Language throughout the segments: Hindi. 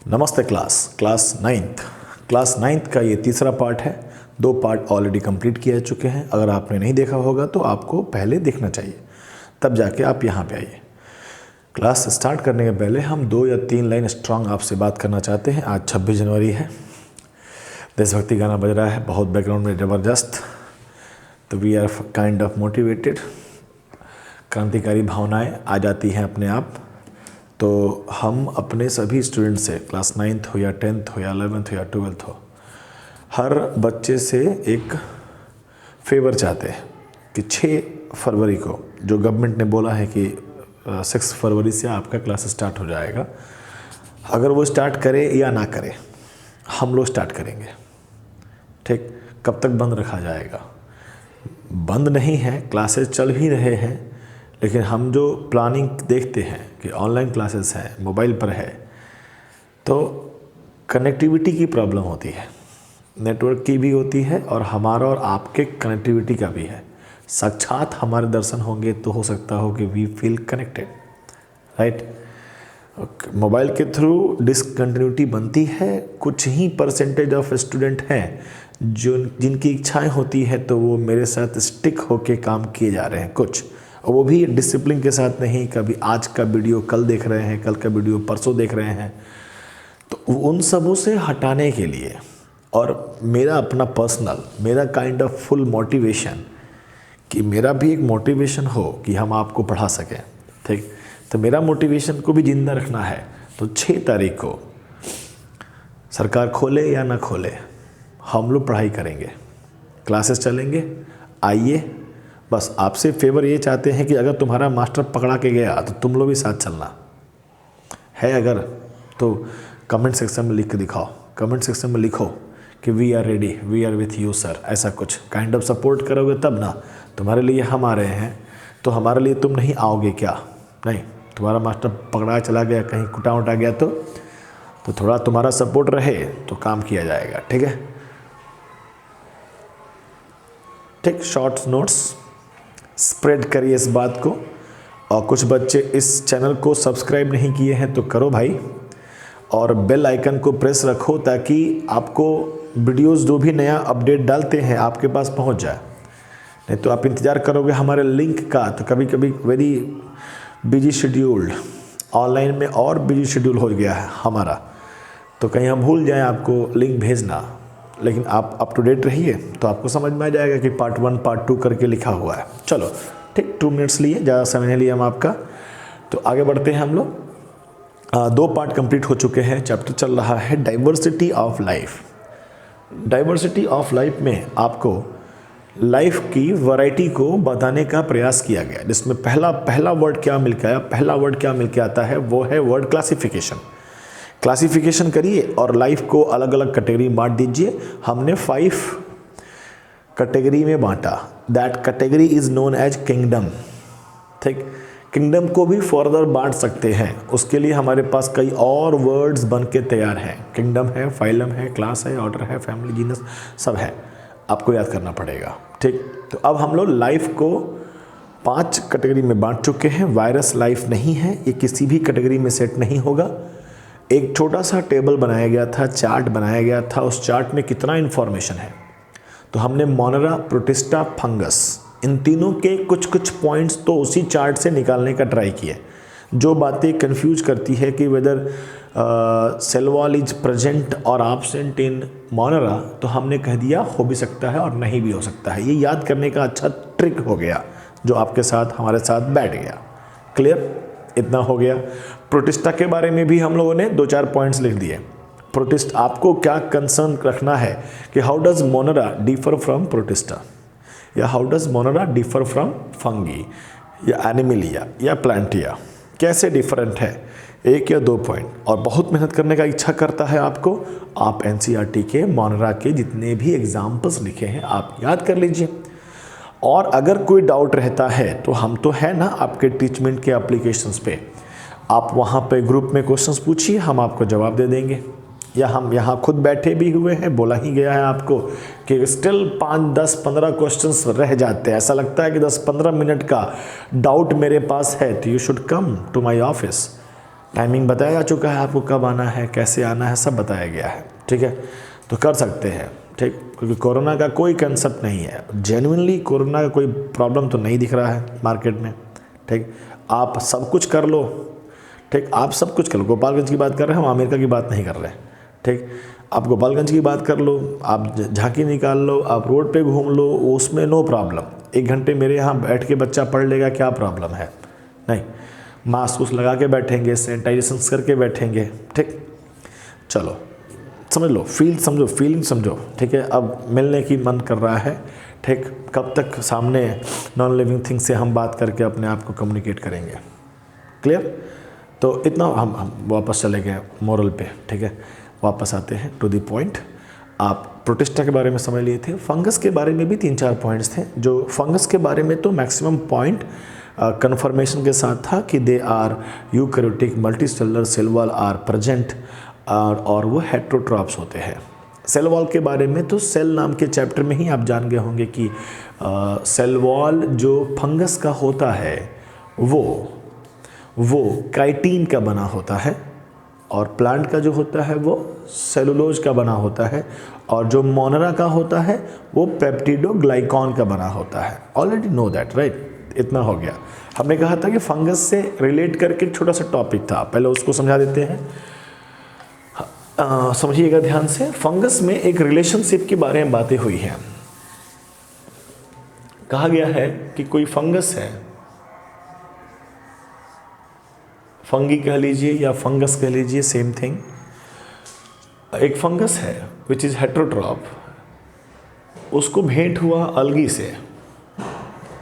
नमस्ते क्लास नाइन्थ का ये तीसरा पार्ट है। 2 पार्ट ऑलरेडी कंप्लीट किए चुके हैं। अगर आपने नहीं देखा होगा तो आपको पहले देखना चाहिए, तब जाके आप यहाँ पे आइए। क्लास स्टार्ट करने के पहले हम 2 या 3 लाइन स्ट्रांग आपसे बात करना चाहते हैं। आज 26 जनवरी है, देशभक्ति गाना बज रहा है बहुत बैकग्राउंड में ज़बरदस्त, तो we are kind of motivated. क्रांतिकारी भावनाएं आ जाती हैं अपने आप। तो हम अपने सभी स्टूडेंट से, क्लास 9th हो या 10th हो या 11th हो या 12th हो, हर बच्चे से एक फेवर चाहते हैं कि 6 फरवरी को, जो गवर्नमेंट ने बोला है कि 6 फरवरी से आपका क्लास स्टार्ट हो जाएगा, अगर वो स्टार्ट करे या ना करे, हम लोग स्टार्ट करेंगे। ठीक, कब तक बंद रखा जाएगा? बंद नहीं है, क्लासेस चल ही रहे हैं, लेकिन हम जो प्लानिंग देखते हैं कि ऑनलाइन क्लासेस हैं, मोबाइल पर है, तो कनेक्टिविटी की प्रॉब्लम होती है, नेटवर्क की भी होती है और हमारा और आपके कनेक्टिविटी का भी है। साक्षात हमारे दर्शन होंगे तो हो सकता हो कि we feel connected, right. Mobile के थ्रू डिसकंटिन्यूटी बनती है। कुछ ही परसेंटेज ऑफ स्टूडेंट हैं जो जिनकी इच्छाएं होती है तो वो मेरे साथ स्टिक होके काम किए जा रहे हैं कुछ, और वो भी डिसिप्लिन के साथ नहीं। कभी आज का वीडियो कल देख रहे हैं, कल का वीडियो परसों देख रहे हैं। तो उन सबों से हटाने के लिए, और मेरा अपना पर्सनल, मेरा काइंड ऑफ फुल मोटिवेशन, कि मेरा भी एक मोटिवेशन हो कि हम आपको पढ़ा सकें, ठीक। तो मेरा मोटिवेशन को भी जिंदा रखना है। तो 6 तारीख को सरकार खोले या ना खोले, हम लोग पढ़ाई करेंगे, क्लासेस चलेंगे। आइए, बस आपसे फेवर ये चाहते हैं कि अगर तुम्हारा मास्टर पकड़ा के गया तो तुम लोग भी साथ चलना है। अगर तो कमेंट सेक्शन में लिख के दिखाओ, कमेंट सेक्शन में लिखो कि we are ready, we are with you sir. ऐसा कुछ काइंड ऑफ सपोर्ट करोगे तब ना। तुम्हारे लिए हम आ रहे हैं तो हमारे लिए तुम नहीं आओगे क्या? नहीं, तुम्हारा मास्टर पकड़ा चला गया, कहीं कुटा उटा गया तो थोड़ा तुम्हारा सपोर्ट रहे तो काम किया जाएगा, ठीक है। ठीक, शॉर्ट्स नोट्स स्प्रेड करिए इस बात को। और कुछ बच्चे इस चैनल को सब्सक्राइब नहीं किए हैं तो करो भाई, और बेल आइकन को प्रेस रखो ताकि आपको वीडियोस जो भी नया अपडेट डालते हैं आपके पास पहुंच जाए। नहीं तो आप इंतज़ार करोगे हमारे लिंक का, तो कभी कभी वेरी बिजी शेड्यूल्ड, ऑनलाइन में और बिजी शेड्यूल हो गया है हमारा, तो कहीं हम भूल जाएं आपको लिंक भेजना। लेकिन आप अप टू डेट रहिए तो आपको समझ में आ जाएगा कि पार्ट 1 पार्ट 2 करके लिखा हुआ है। चलो ठीक, 2 मिनट्स लिए, ज़्यादा समय नहीं लिया हम आपका, तो आगे बढ़ते हैं हम लोग। 2 पार्ट कंप्लीट हो चुके हैं। चैप्टर चल रहा है diversity of life. Diversity of life में आपको लाइफ की वैरायटी को बताने का प्रयास किया गया, जिसमें पहला वर्ड क्या मिल के आया, पहला वर्ड क्या मिल के आता है, वो है वर्ड क्लासिफिकेशन। क्लासिफिकेशन करिए और लाइफ को अलग अलग कैटेगरी में बांट दीजिए। हमने 5 कैटेगरी में बांटा। That category is known as kingdom. ठीक, किंगडम को भी फर्दर बांट सकते हैं, उसके लिए हमारे पास कई और वर्ड्स बन के तैयार हैं। किंगडम है, फाइलम है, क्लास है, ऑर्डर है, फैमिली, जीनस, सब है, आपको याद करना पड़ेगा। ठीक, तो अब हम लोग लाइफ को 5 कैटेगरी में बांट चुके हैं। वायरस लाइफ नहीं है, ये किसी भी कैटेगरी में सेट नहीं होगा। एक छोटा सा टेबल बनाया गया था, चार्ट बनाया गया था, उस चार्ट में कितना इन्फॉर्मेशन है, तो हमने मोनेरा, प्रोटिस्टा, फंगस, इन तीनों के कुछ पॉइंट्स तो उसी चार्ट से निकालने का ट्राई किया। जो बातें कंफ्यूज करती है कि whether cell wall is present और एब्सेंट इन मोनेरा, तो हमने कह दिया हो भी सकता है और नहीं भी हो सकता है। ये याद करने का अच्छा ट्रिक हो गया जो आपके साथ हमारे साथ बैठ गया। क्लियर? इतना हो गया। प्रोटिस्टा के बारे में भी हम लोगों ने 2-4 पॉइंट्स लिख दिए। प्रोटिस्ट, आपको क्या कंसर्न रखना है कि how does Monera differ from Protista, या how does Monera differ from fungi या एनिमिलिया या प्लांटिया, कैसे डिफरेंट है, 1 या 2 पॉइंट। और बहुत मेहनत करने का इच्छा करता है आपको, आप एनसीईआरटी के मोनेरा के जितने भी एग्जाम्पल्स लिखे हैं आप याद कर लीजिए। और अगर कोई डाउट रहता है तो हम तो है ना आपके टीचमेंट के एप्लीकेशंस पे, आप वहाँ पे ग्रुप में क्वेश्चंस पूछिए, हम आपको जवाब दे देंगे। या हम यहाँ खुद बैठे भी हुए हैं, बोला ही गया है आपको कि स्टिल 5, 10, 15 क्वेश्चंस रह जाते हैं। ऐसा लगता है कि 10-15 मिनट का डाउट मेरे पास है, तो you should come to my office. Timing बताया जा चुका है आपको, कब आना है, कैसे आना है, सब बताया गया है। ठीक है, तो कर सकते हैं। ठीक, क्योंकि कोरोना का कोई कंसेप्ट नहीं है, जेन्युइनली कोरोना का कोई प्रॉब्लम तो नहीं दिख रहा है मार्केट में। ठीक, आप सब कुछ कर लो। ठीक, आप सब कुछ कर लो। गोपालगंज की बात कर रहे हैं, हम अमेरिका की बात नहीं कर रहे हैं। ठीक, आप गोपालगंज की बात कर लो, आप झांकी निकाल लो, आप रोड पे घूम लो, उसमें नो प्रॉब्लम। 1 घंटे मेरे यहाँ बैठ के बच्चा पढ़ लेगा, क्या प्रॉब्लम है? नहीं, मास्क उस लगा के बैठेंगे, सैनिटाइजेशन करके बैठेंगे। ठीक, चलो समझ लो, फील समझो, फीलिंग समझो। ठीक है, अब मिलने की मन कर रहा है। ठीक, कब तक सामने नॉन लिविंग थिंग से हम बात करके अपने आप को कम्युनिकेट करेंगे? क्लियर? तो इतना हम वापस चले गए मोरल पे। ठीक है, वापस आते हैं टू द पॉइंट। आप प्रोटिस्टा के बारे में समझ लिए थे, फंगस के बारे में भी 3-4 पॉइंट्स थे। जो फंगस के बारे में तो मैक्सिमम पॉइंट कन्फर्मेशन के साथ था कि they are eukaryotic multicellular cell wall are present, और वो हेट्रोट्रॉप्स होते हैं। सेल वॉल के बारे में तो सेल नाम के चैप्टर में ही आप जान गए होंगे कि सेल वॉल जो फंगस का होता है वो काइटिन का बना होता है, और प्लांट का जो होता है वो सेलुलोज का बना होता है, और जो मोनरा का होता है वो पेप्टिडोग्लाइकॉन का बना होता है। Already know that, right? इतना हो गया। हमने कहा था कि फंगस से रिलेट करके एक छोटा सा टॉपिक था, पहले उसको समझा देते हैं। समझिएगा ध्यान से। फंगस में एक रिलेशनशिप के बारे में बातें हुई हैं। कहा गया है कि कोई फंगस है, फंगी कह लीजिए या फंगस कह लीजिए, सेम थिंग। एक फंगस है विच इज़ हेट्रोट्रॉप, उसको भेंट हुआ अलगी से।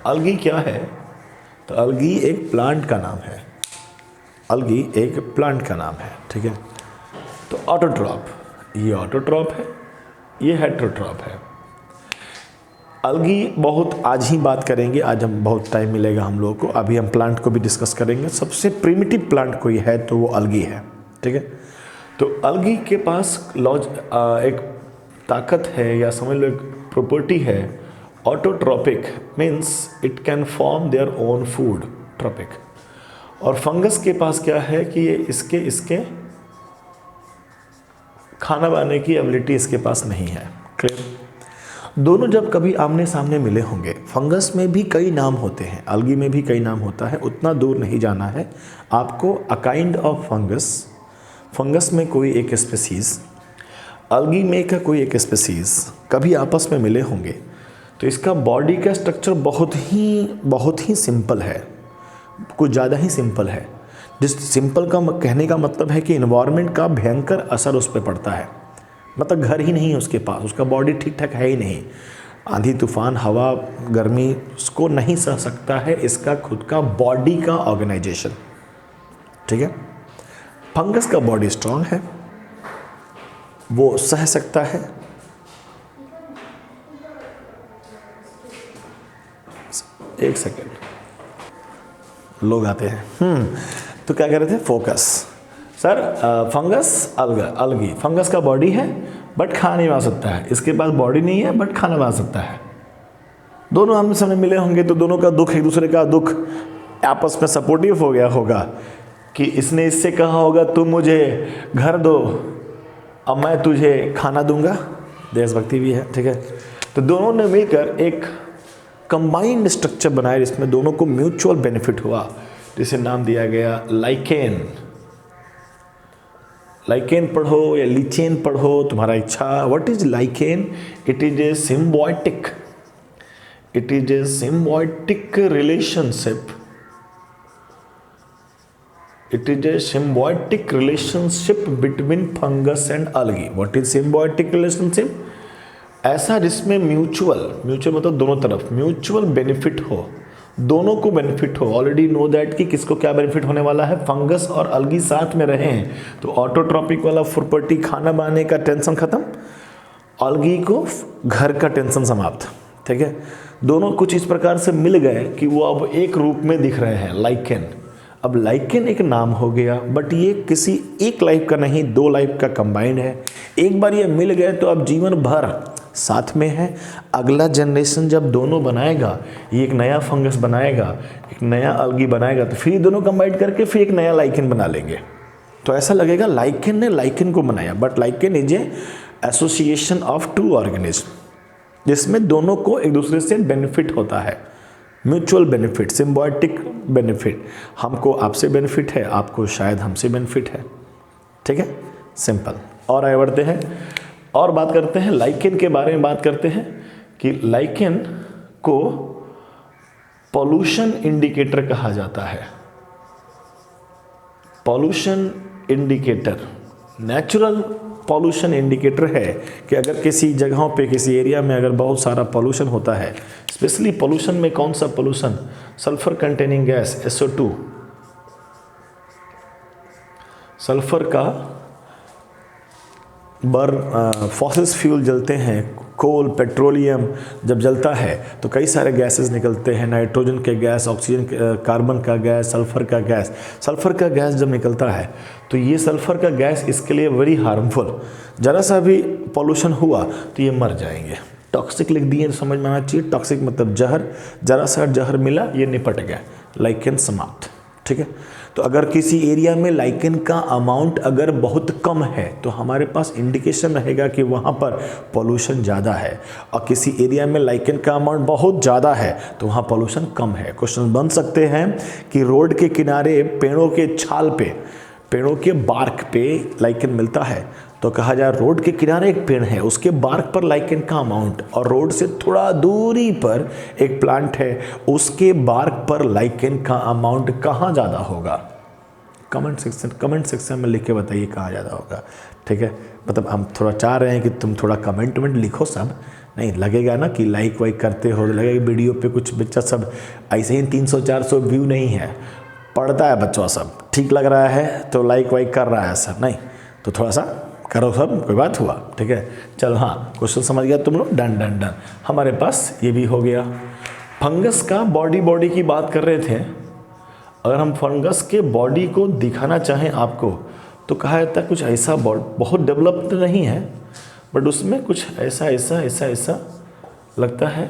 अलगी क्या है? तो अलगी एक प्लांट का नाम है। अलगी एक प्लांट का नाम है। ठीक है, तो ऑटोट्रॉप, ये ऑटोट्रॉप है, ये हेट्रोट्रॉप है। अलगी बहुत आज ही बात करेंगे, आज हम बहुत टाइम मिलेगा हम लोगों को। अभी हम प्लांट को भी डिस्कस करेंगे। सबसे प्रिमिटिव प्लांट कोई है तो वो अलगी है। ठीक है, तो अलगी के पास एक ताकत है, या समझ लो एक प्रॉपर्टी है, autotrophic, means it can form their own food, trophic. और फंगस के पास क्या है कि ये इसके खाना बनाने की एबिलिटी इसके पास नहीं है। क्लियर? दोनों जब कभी आमने सामने मिले होंगे, फंगस में भी कई नाम होते हैं, अलगी में भी कई नाम होता है, उतना दूर नहीं जाना है आपको। A kind of fungus, fungus में कोई एक स्पेसीज, अलगी में का कोई एक स्पेसीज कभी आपस में मिले होंगे, तो इसका बॉडी का स्ट्रक्चर बहुत ही सिंपल है, कुछ ज़्यादा ही सिंपल है। जिस सिंपल का कहने का मतलब है कि इन्वायरमेंट का भयंकर असर उस पर पड़ता है। मतलब घर ही नहीं है उसके पास, उसका बॉडी ठीक ठाक है ही नहीं, आंधी तूफान हवा गर्मी उसको नहीं सह सकता है, इसका खुद का बॉडी का ऑर्गेनाइजेशन। ठीक है, फंगस का बॉडी स्ट्रांग है, वो सह सकता है। एक सेकेंड, लोग आते हैं। तो क्या कह रहे थे? फोकस। सर फंगस अलगी, फंगस का बॉडी है बट खा नहीं बना सकता है, इसके पास बॉडी नहीं है बट खाना बना सकता है। दोनों आमने सामने मिले होंगे तो दोनों का दुख, एक दूसरे का दुख आपस में सपोर्टिव हो गया होगा कि इसने इससे कहा होगा तुम मुझे घर दो, अब मैं तुझे खाना दूंगा। देशभक्ति भी है। ठीक है, तो दोनों ने मिलकर एक कंबाइंड स्ट्रक्चर बनाया जिसमें दोनों को म्यूचुअल बेनिफिट हुआ, जिसे नाम दिया गया लाइकेन। लाइकेन पढ़ो या लीचेन पढ़ो, तुम्हारा इच्छा। What is lichen? It is a symbiotic, it is a symbiotic relationship, it is a symbiotic relationship between fungus and algae. What is symbiotic relationship? ऐसा जिसमें म्यूचुअल मतलब दोनों तरफ म्यूचुअल बेनिफिट हो, दोनों को बेनिफिट हो। ऑलरेडी नो दैट कि किसको क्या बेनिफिट होने वाला है। फंगस और अलगी साथ में रहे हैं तो ऑटोट्रॉपिक वाला प्रॉपर्टी, खाना बनाने का टेंशन खत्म, अलगी को घर का टेंशन समाप्त। ठीक है, दोनों कुछ इस प्रकार से मिल गए कि वो अब एक रूप में दिख रहे हैं, लाइकेन। अब लाइकेन एक नाम हो गया, बट ये किसी एक लाइफ का नहीं, 2 लाइफ का कंबाइंड है। एक बार ये मिल गए तो अब जीवन भर साथ में है। अगला जनरेशन जब दोनों बनाएगा, ये एक नया फंगस बनाएगा, एक नया अलगी बनाएगा, तो फिर दोनों कंबाइन करके फिर एक नया लाइकेन बना लेंगे। तो ऐसा लगेगा लाइकेन ने लाइकेन को बनाया, but lichen is a association of two organism, जिसमें दोनों को एक दूसरे से बेनिफिट होता है, म्यूचुअल बेनिफिट, सिम्बायोटिक बेनिफिट। हमको आपसे बेनिफिट है, आपको शायद हमसे बेनिफिट है। ठीक है, सिंपल। और आगे बढ़ते हैं और बात करते हैं लाइकेन के बारे में। बात करते हैं कि लाइकेन को पॉल्यूशन इंडिकेटर कहा जाता है। Pollution indicator natural pollution indicator है कि अगर किसी जगहों पे, किसी एरिया में अगर बहुत सारा पॉल्यूशन होता है, स्पेशली पॉल्यूशन में कौन सा pollution, sulphur containing gas SO2, sulphur का फॉसिल्स फ्यूल जलते हैं, कोल, पेट्रोलियम जब जलता है तो कई सारे गैसेस निकलते हैं, नाइट्रोजन के गैस, ऑक्सीजन, कार्बन का गैस, सल्फर का गैस। सल्फर का गैस जब निकलता है तो ये सल्फर का गैस इसके लिए वेरी हार्मफुल, ज़रा सा भी पॉल्यूशन हुआ तो ये मर जाएंगे। टॉक्सिक लिख दिए तो समझ में आना चाहिए, टॉक्सिक मतलब जहर, ज़रा सा जहर मिला ये निपट गया, लाइकेन समाप्त। ठीक है, तो अगर किसी एरिया में लाइकेन का अमाउंट अगर बहुत कम है तो हमारे पास इंडिकेशन रहेगा कि वहाँ पर पॉल्यूशन ज़्यादा है, और किसी एरिया में लाइकेन का अमाउंट बहुत ज़्यादा है तो वहाँ पॉल्यूशन कम है। क्वेश्चन बन सकते हैं कि रोड के किनारे पेड़ों के छाल पे, पेड़ों के बार्क पे लाइकेन मिलता है, तो कहा जाए रोड के किनारे एक पेड़ है, उसके बार्क पर लाइकेन का अमाउंट, और रोड से थोड़ा दूरी पर एक प्लांट है, उसके बार्क पर लाइकेन का अमाउंट कहाँ ज़्यादा होगा? कमेंट सेक्शन में लिख के बताइए कहाँ ज़्यादा होगा। ठीक है, मतलब हम थोड़ा चाह रहे हैं कि तुम थोड़ा कमेंट लिखो, सब नहीं लगेगा ना कि लाइक वाइक करते हो, लगेगा वीडियो पे कुछ बच्चा सब ऐसे ही 300-400 व्यू नहीं है, पढ़ता है बच्चों सब, ठीक लग रहा है तो लाइक वाइक कर रहा है सब, नहीं तो थोड़ा सा करो सब, कोई बात हुआ। ठीक है, चलो हाँ, क्वेश्चन समझ गया तुम लोग, डन डन डन। हमारे पास ये भी हो गया। फंगस का बॉडी की बात कर रहे थे। अगर हम फंगस के बॉडी को दिखाना चाहें आपको तो कहा जाता है कुछ ऐसा, बहुत डेवलप्ड नहीं है बट उसमें कुछ ऐसा लगता है,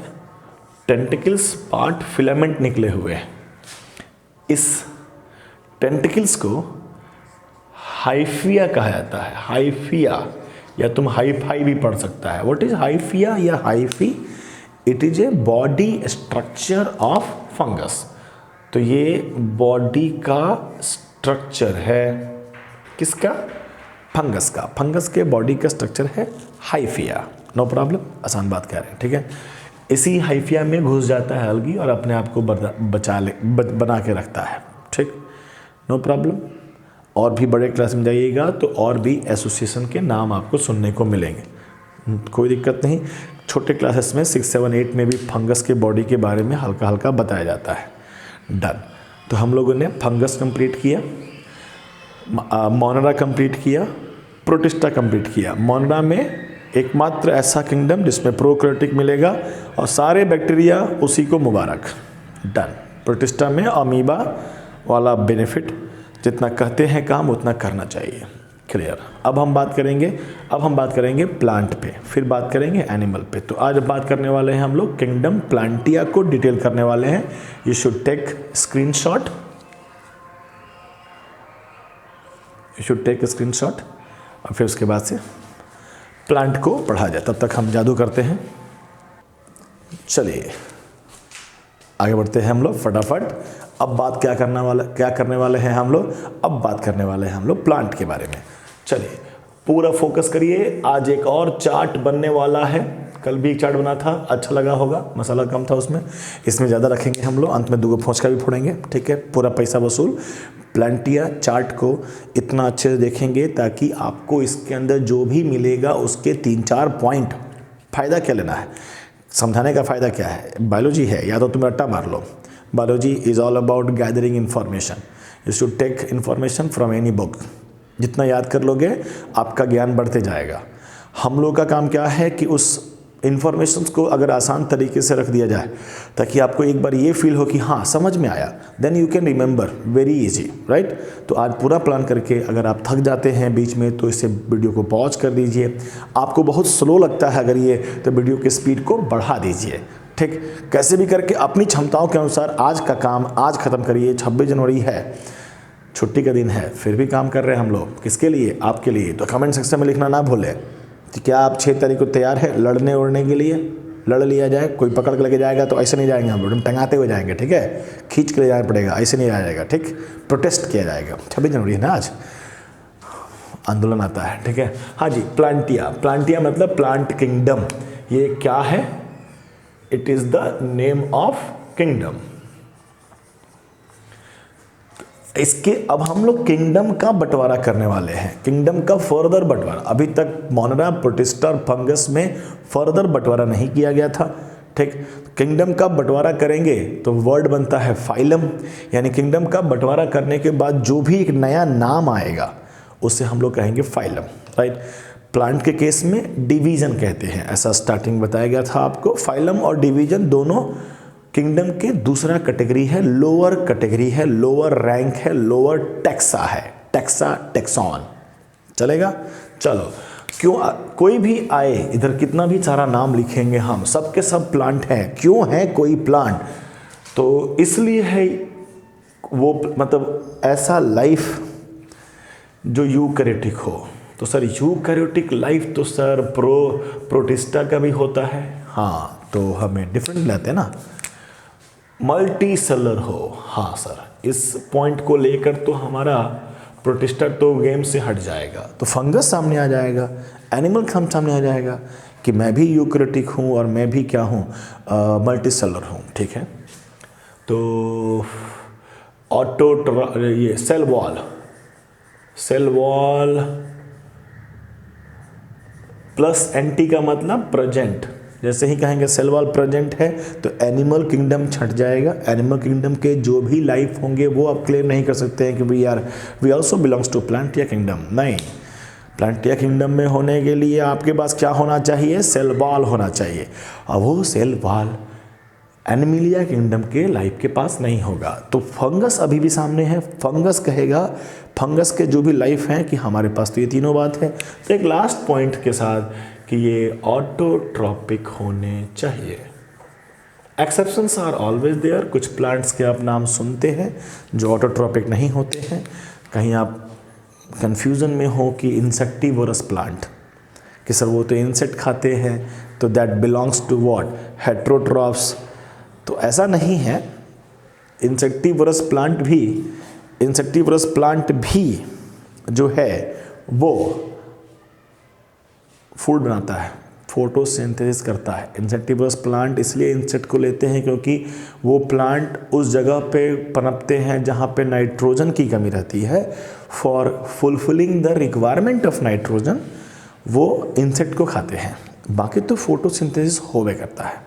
टेंटिकल्स पार्ट फिलामेंट निकले हुए हैं। इस टेंटिकल्स को हाइफिया कहा जाता है, हाइफिया, या तुम हाईफाई भी पढ़ सकता है। व्हाट इज हाइफिया या hyphae? It is a body structure of fungus. तो ये बॉडी का स्ट्रक्चर है किसका? फंगस का। फंगस के बॉडी का स्ट्रक्चर है हाइफिया। नो प्रॉब्लम, आसान बात कह रहे हैं। ठीक है, इसी हाइफिया में घुस जाता है अलगी और अपने आप को बना के रखता है। ठीक, नो प्रॉब्लम। और भी बड़े क्लास में जाइएगा तो और भी एसोसिएशन के नाम आपको सुनने को मिलेंगे, कोई दिक्कत नहीं। छोटे क्लासेस में 6, 7, 8 में भी फंगस के बॉडी के बारे में हल्का हल्का बताया जाता है। डन। तो हम लोगों ने फंगस कंप्लीट किया, मोनेरा कंप्लीट किया, प्रोटिस्टा कंप्लीट किया। मोनेरा में एकमात्र ऐसा किंगडम जिसमें प्रोकैरियोटिक मिलेगा और सारे बैक्टीरिया उसी को मुबारक। डन। प्रोटिस्टा में अमीबा वाला बेनिफिट, जितना कहते हैं काम उतना करना चाहिए। क्लियर। अब हम बात करेंगे प्लांट पे, फिर बात करेंगे एनिमल पे। तो आज बात करने वाले हैं हम लोग किंगडम प्लांटिया को डिटेल करने वाले हैं। यू शुड टेक स्क्रीनशॉट, और फिर उसके बाद से प्लांट को पढ़ा जाए। तब तक हम जादू करते हैं। चलिए आगे बढ़ते हैं हम लोग फटाफट। अब बात क्या करने वाले हैं हम लोग? अब बात करने वाले हैं हम लोग प्लांट के बारे में। चलिए पूरा फोकस करिए। आज एक और चार्ट बनने वाला है। कल भी एक चार्ट बना था, अच्छा लगा होगा, मसाला कम था उसमें। इसमें ज़्यादा रखेंगे हम लोग, अंत में 2 फोंचका भी फोड़ेंगे। ठीक है, पूरा पैसा वसूल। प्लांटिया चार्ट को इतना अच्छे से देखेंगे ताकि आपको इसके अंदर जो भी मिलेगा उसके 3-4 पॉइंट। फ़ायदा क्या लेना है, समझाने का फ़ायदा क्या है? बायोलॉजी है, या तो तुम रट्टा मार लो। Biology is all about gathering information. You should take information from any book. जितना याद कर लोगे आपका ज्ञान बढ़ते जाएगा। हम लोग का काम क्या है कि उस इन्फॉर्मेशन को अगर आसान तरीके से रख दिया जाए ताकि आपको एक बार ये फील हो कि हाँ समझ में आया, then you can remember very easy, right. तो आज पूरा प्लान करके अगर आप थक जाते हैं बीच में तो इसे वीडियो को पॉज कर दीजिए। आपको बहुत स्लो लगता है अगर ये, तो वीडियो की स्पीड को बढ़ा दीजिए। ठीक, कैसे भी करके अपनी क्षमताओं के अनुसार आज का काम आज ख़त्म करिए। 26 जनवरी है, छुट्टी का दिन है फिर भी काम कर रहे हैं हम लोग, किसके लिए? आपके लिए। तो कमेंट सेक्शन में लिखना ना भूलें कि क्या आप 6 तारीख को तैयार है लड़ने उड़ने के लिए? लड़ लिया जाए, कोई पकड़ के लेके जाएगा तो ऐसे नहीं जाएंगे हम लोग, टंगाते हुए जाएंगे, ठीक है? खींच के ले जाना पड़ेगा, ऐसे नहीं जाया जाएगा, ठीक? प्रोटेस्ट किया जाएगा। 26 जनवरी है ना आज, आंदोलन आता है, ठीक है? हाँ जी, प्लांटिया। प्लांटिया मतलब प्लांट किंगडम। ये क्या है? It is the name of kingdom. इसके अब हम लोग किंगडम का बंटवारा करने वाले हैं, किंगडम का फर्दर बंटवारा। अभी तक मोनेरा, प्रोटिस्टा और फंगस में फर्दर बंटवारा नहीं किया गया था, ठीक? किंगडम का बंटवारा करेंगे तो वर्ड बनता है फाइलम, यानी किंगडम का बंटवारा करने के बाद जो भी एक नया नाम आएगा उसे हम लोग कहेंगे फाइलम, राइट? प्लांट के केस में डिवीजन कहते हैं, ऐसा स्टार्टिंग बताया गया था आपको। फाइलम और डिवीजन दोनों किंगडम के दूसरा कैटेगरी है, लोअर कैटेगरी है, लोअर रैंक है, लोअर टेक्सा है, टेक्सा, टेक्सॉन, चलेगा? चलो, क्यों कोई भी आए इधर, कितना भी सारा नाम लिखेंगे हम, सबके सब प्लांट हैं। क्यों है कोई प्लांट? तो इसलिए है वो, मतलब ऐसा लाइफ जो यूकैरियोटिक हो। तो सर यूकैरियोटिक लाइफ तो सर प्रोटिस्टा का भी होता है, हाँ, तो हमें डिफरेंट लेते हैं ना। मल्टी सेलर हो, हाँ सर, इस पॉइंट को लेकर तो हमारा प्रोटिस्टा तो गेम से हट जाएगा, तो फंगस सामने आ जाएगा, एनिमल सामने आ जाएगा कि मैं भी यूकैरियोटिक हूँ और मैं भी क्या हूँ, मल्टी सेलर हूँ, ठीक है? तो ये सेल वॉल प्लस एंटी का मतलब प्रेजेंट। जैसे ही कहेंगे सेल वॉल प्रेजेंट है तो एनिमल किंगडम छट जाएगा। एनिमल किंगडम के जो भी लाइफ होंगे वो आप क्लेम नहीं कर सकते हैं कि we also belongs to Plantae kingdom. नहीं, प्लांटिया किंगडम में होने के लिए आपके पास क्या होना चाहिए? सेल वॉल होना चाहिए, और वो सेल वॉल एनिमिलिया किंगडम के लाइफ के पास नहीं होगा। तो फंगस अभी भी सामने है, फंगस कहेगा, फंगस के जो भी लाइफ हैं कि हमारे पास तो ये तीनों बात है। तो एक लास्ट पॉइंट के साथ कि ये ऑटोट्रॉपिक होने चाहिए। Exceptions are always there. कुछ प्लांट्स के आप नाम सुनते हैं जो ऑटोट्रॉपिक नहीं होते हैं। कहीं आप कंफ्यूजन में हो कि इंसेक्टिवोरस प्लांट, कि सर वो तो इंसेक्ट खाते हैं तो that belongs to what, heterotrophs. तो ऐसा नहीं है। इंसेक्टिवोरस प्लांट भी जो है वो फूड बनाता है, फोटोसिंथेसिस करता है। इंसेक्टिवोरस प्लांट इसलिए इंसेक्ट को लेते हैं क्योंकि वो प्लांट उस जगह पे पनपते हैं जहाँ पे नाइट्रोजन की कमी रहती है। For fulfilling the requirement of nitrogen वो इंसेक्ट को खाते हैं, बाकी तो फोटोसिंथेसिस होवे करता है,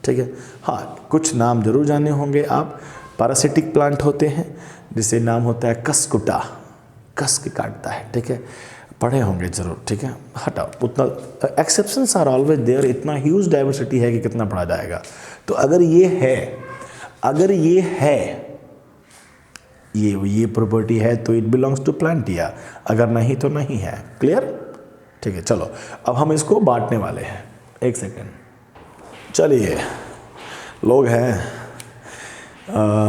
ठीक है? हाँ, कुछ नाम जरूर जाने होंगे आप। पैरासिटिक प्लांट होते हैं, जिसे नाम होता है कसकुटा, कस के काटता है, ठीक है? पढ़े होंगे जरूर, ठीक है? हटाओ, उतना एक्सेप्शंस आर ऑलवेज देयर। इतना ह्यूज डाइवर्सिटी है कि कितना पढ़ा जाएगा। तो अगर ये है ये प्रॉपर्टी है तो इट बिलोंग्स टू प्लांटिया, अगर नहीं तो नहीं है। क्लियर? ठीक है, चलो अब हम इसको बांटने वाले हैं। एक सेकेंड, चलिए, लोग हैं,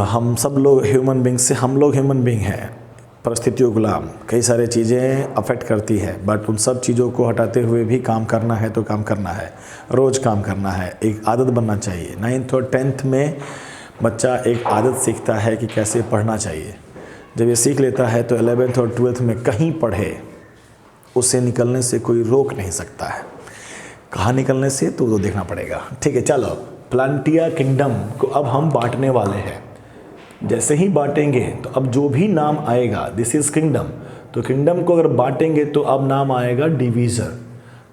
हम सब लोग ह्यूमन बींग से, हम लोग ह्यूमन बींग हैं, परिस्थितियों गुलाम, कई सारे चीज़ें अफेक्ट करती है, बट उन सब चीज़ों को हटाते हुए भी काम करना है तो काम करना है, रोज़ काम करना है, एक आदत बनना चाहिए। 9th और 10th में बच्चा एक आदत सीखता है कि कैसे पढ़ना चाहिए। जब ये सीख लेता है तो 11th और 12th में कहीं पढ़े, उससे निकलने से कोई रोक नहीं सकता है। कहाँ निकलने से तो देखना पड़ेगा, ठीक है? चलो, प्लांटिया किंगडम को अब हम बांटने वाले हैं। जैसे ही बांटेंगे तो अब जो भी नाम आएगा, दिस इज किंगडम, तो किंगडम को अगर बांटेंगे तो अब नाम आएगा डिवीज़र।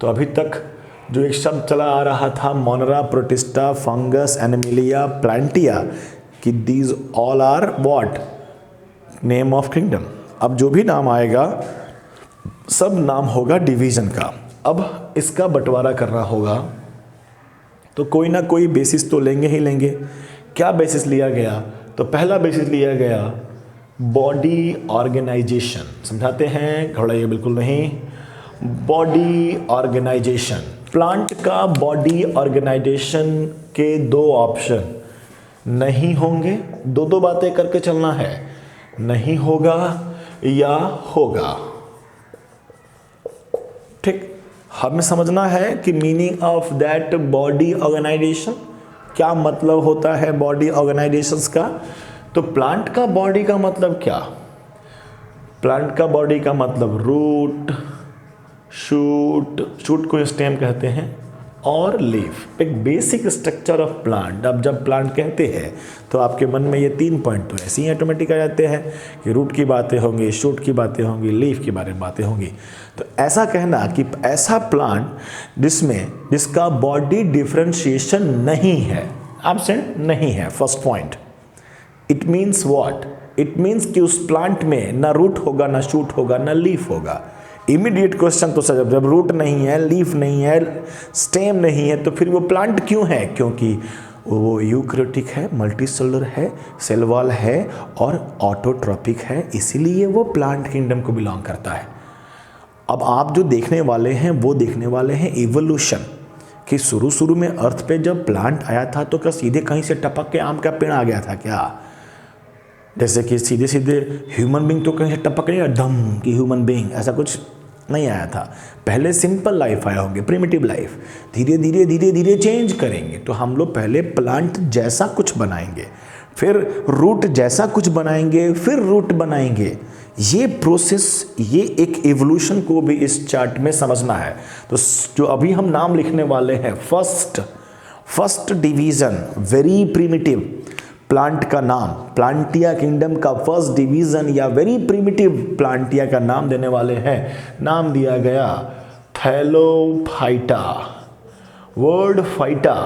तो अभी तक जो एक शब्द चला आ रहा था, Monera, Protista, fungus, Animalia, Plantae, कि these all are what, name of kingdom. अब जो भी नाम आएगा सब नाम होगा डिवीज़न का। अब इसका बंटवारा करना होगा तो कोई ना कोई बेसिस तो लेंगे ही लेंगे। क्या बेसिस लिया गया? तो पहला बेसिस लिया गया बॉडी ऑर्गेनाइजेशन। समझाते हैं, घबराइए बिल्कुल नहीं। बॉडी ऑर्गेनाइजेशन, प्लांट का बॉडी ऑर्गेनाइजेशन के 2 ऑप्शन नहीं होंगे। 2 बातें करके चलना है। नहीं होगा या होगा। ठीक, हमें समझना है कि meaning of that body organization, क्या मतलब होता है बॉडी ऑर्गेनाइजेशंस का। तो प्लांट का बॉडी का मतलब क्या, प्लांट का बॉडी का मतलब रूट, शूट को स्टेम कहते हैं, और लीफ, एक बेसिक स्ट्रक्चर ऑफ प्लांट। अब जब प्लांट कहते हैं तो आपके मन में ये 3 पॉइंट तो ऐसे ही ऑटोमेटिक आ जाते हैं कि रूट की बातें होंगी, शूट की बातें होंगी, लीफ के बारे में बातें होंगी। तो ऐसा कहना कि ऐसा प्लांट जिसका बॉडी डिफरेंशिएशन नहीं है, एब्सेंट नहीं है, first point. It means what, it means कि उस प्लांट में ना रूट होगा, ना शूट होगा, ना लीफ होगा। इमीडिएट क्वेश्चन तो सर, जब रूट नहीं है, लीफ नहीं है, स्टेम नहीं है, तो फिर वो प्लांट क्यों है? क्योंकि वो यूकैरियोटिक है, मल्टीसेलुलर है, सेल वॉल है और ऑटोट्रॉपिक है, इसीलिए वो प्लांट किंगडम को बिलोंग करता है। अब आप जो देखने वाले हैं वो देखने वाले हैं इवोल्यूशन, कि शुरू में अर्थ पे जब प्लांट आया था तो क्या सीधे कहीं से टपक के आम का पेड़ आ गया था क्या? जैसे कि सीधे सीधे ह्यूमन बीइंग तो कहीं से टपक नहीं, धम कि ह्यूमन बीइंग, ऐसा कुछ नहीं आया था। पहले सिंपल लाइफ आया होंगे, प्रिमिटिव लाइफ, धीरे धीरे धीरे धीरे चेंज करेंगे। तो हम लोग पहले प्लांट जैसा कुछ बनाएंगे, फिर रूट जैसा कुछ बनाएंगे, फिर रूट बनाएंगे। ये प्रोसेस, ये एक एवोल्यूशन को भी इस चार्ट में समझना है। तो जो अभी हम नाम लिखने वाले हैं, first division, very primitive plant का नाम, प्लांटिया किंगडम का फर्स्ट डिवीजन या वेरी प्रिमिटिव प्लांटिया का नाम देने वाले हैं। नाम दिया गया Thallophyta. Word phyta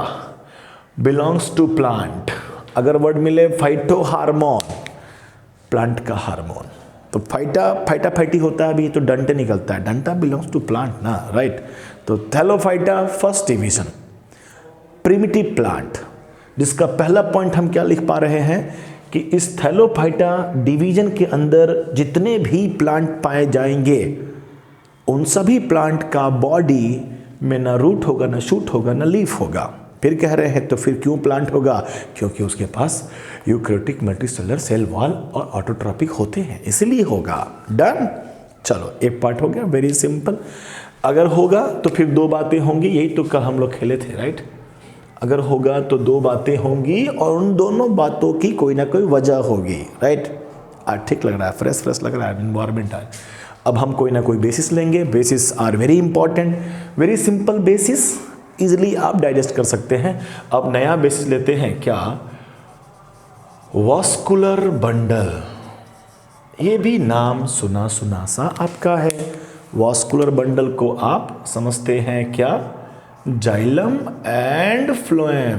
belongs to plant. अगर वर्ड मिले फाइटो हार्मोन, प्लांट का हार्मोन, तो फाइटा होता है, अभी तो डंटे निकलता है, डंटा बिलोंग्स टू प्लांट ना, राइट। तो Thallophyta first division, primitive plant, जिसका पहला पॉइंट हम क्या लिख पा रहे हैं कि इस थैलोफाइटा डिवीजन के अंदर जितने भी प्लांट पाए जाएंगे, उन सभी प्लांट का बॉडी में ना रूट होगा, ना शूट होगा, ना लीफ होगा। फिर कह रहे हैं तो फिर क्यों प्लांट होगा? क्योंकि उसके पास यूकैरियोटिक, मल्टीसेलुलर, सेल वॉल और ऑटोट्रॉपिक होते हैं, इसलिए होगा। डन, चलो एक पार्ट हो गया, वेरी सिंपल। अगर होगा तो फिर 2 बातें होंगी, यही तो कल हम लोग खेले थे, राइट। अगर होगा तो 2 बातें होंगी और उन दोनों बातों की कोई ना कोई वजह होगी, राइट। ठीक लग रहा है, फ्रेश लग रहा है, इन्वायरमेंट है। अब हम कोई ना कोई बेसिस लेंगे। Basis are very important, very simple basis, easily आप डाइजेस्ट कर सकते हैं। अब नया बेसिस लेते हैं, क्या? Vascular bundle. ये भी नाम सुना सा आपका है। वास्कुलर बंडल को आप समझते हैं क्या? Xylem and phloem.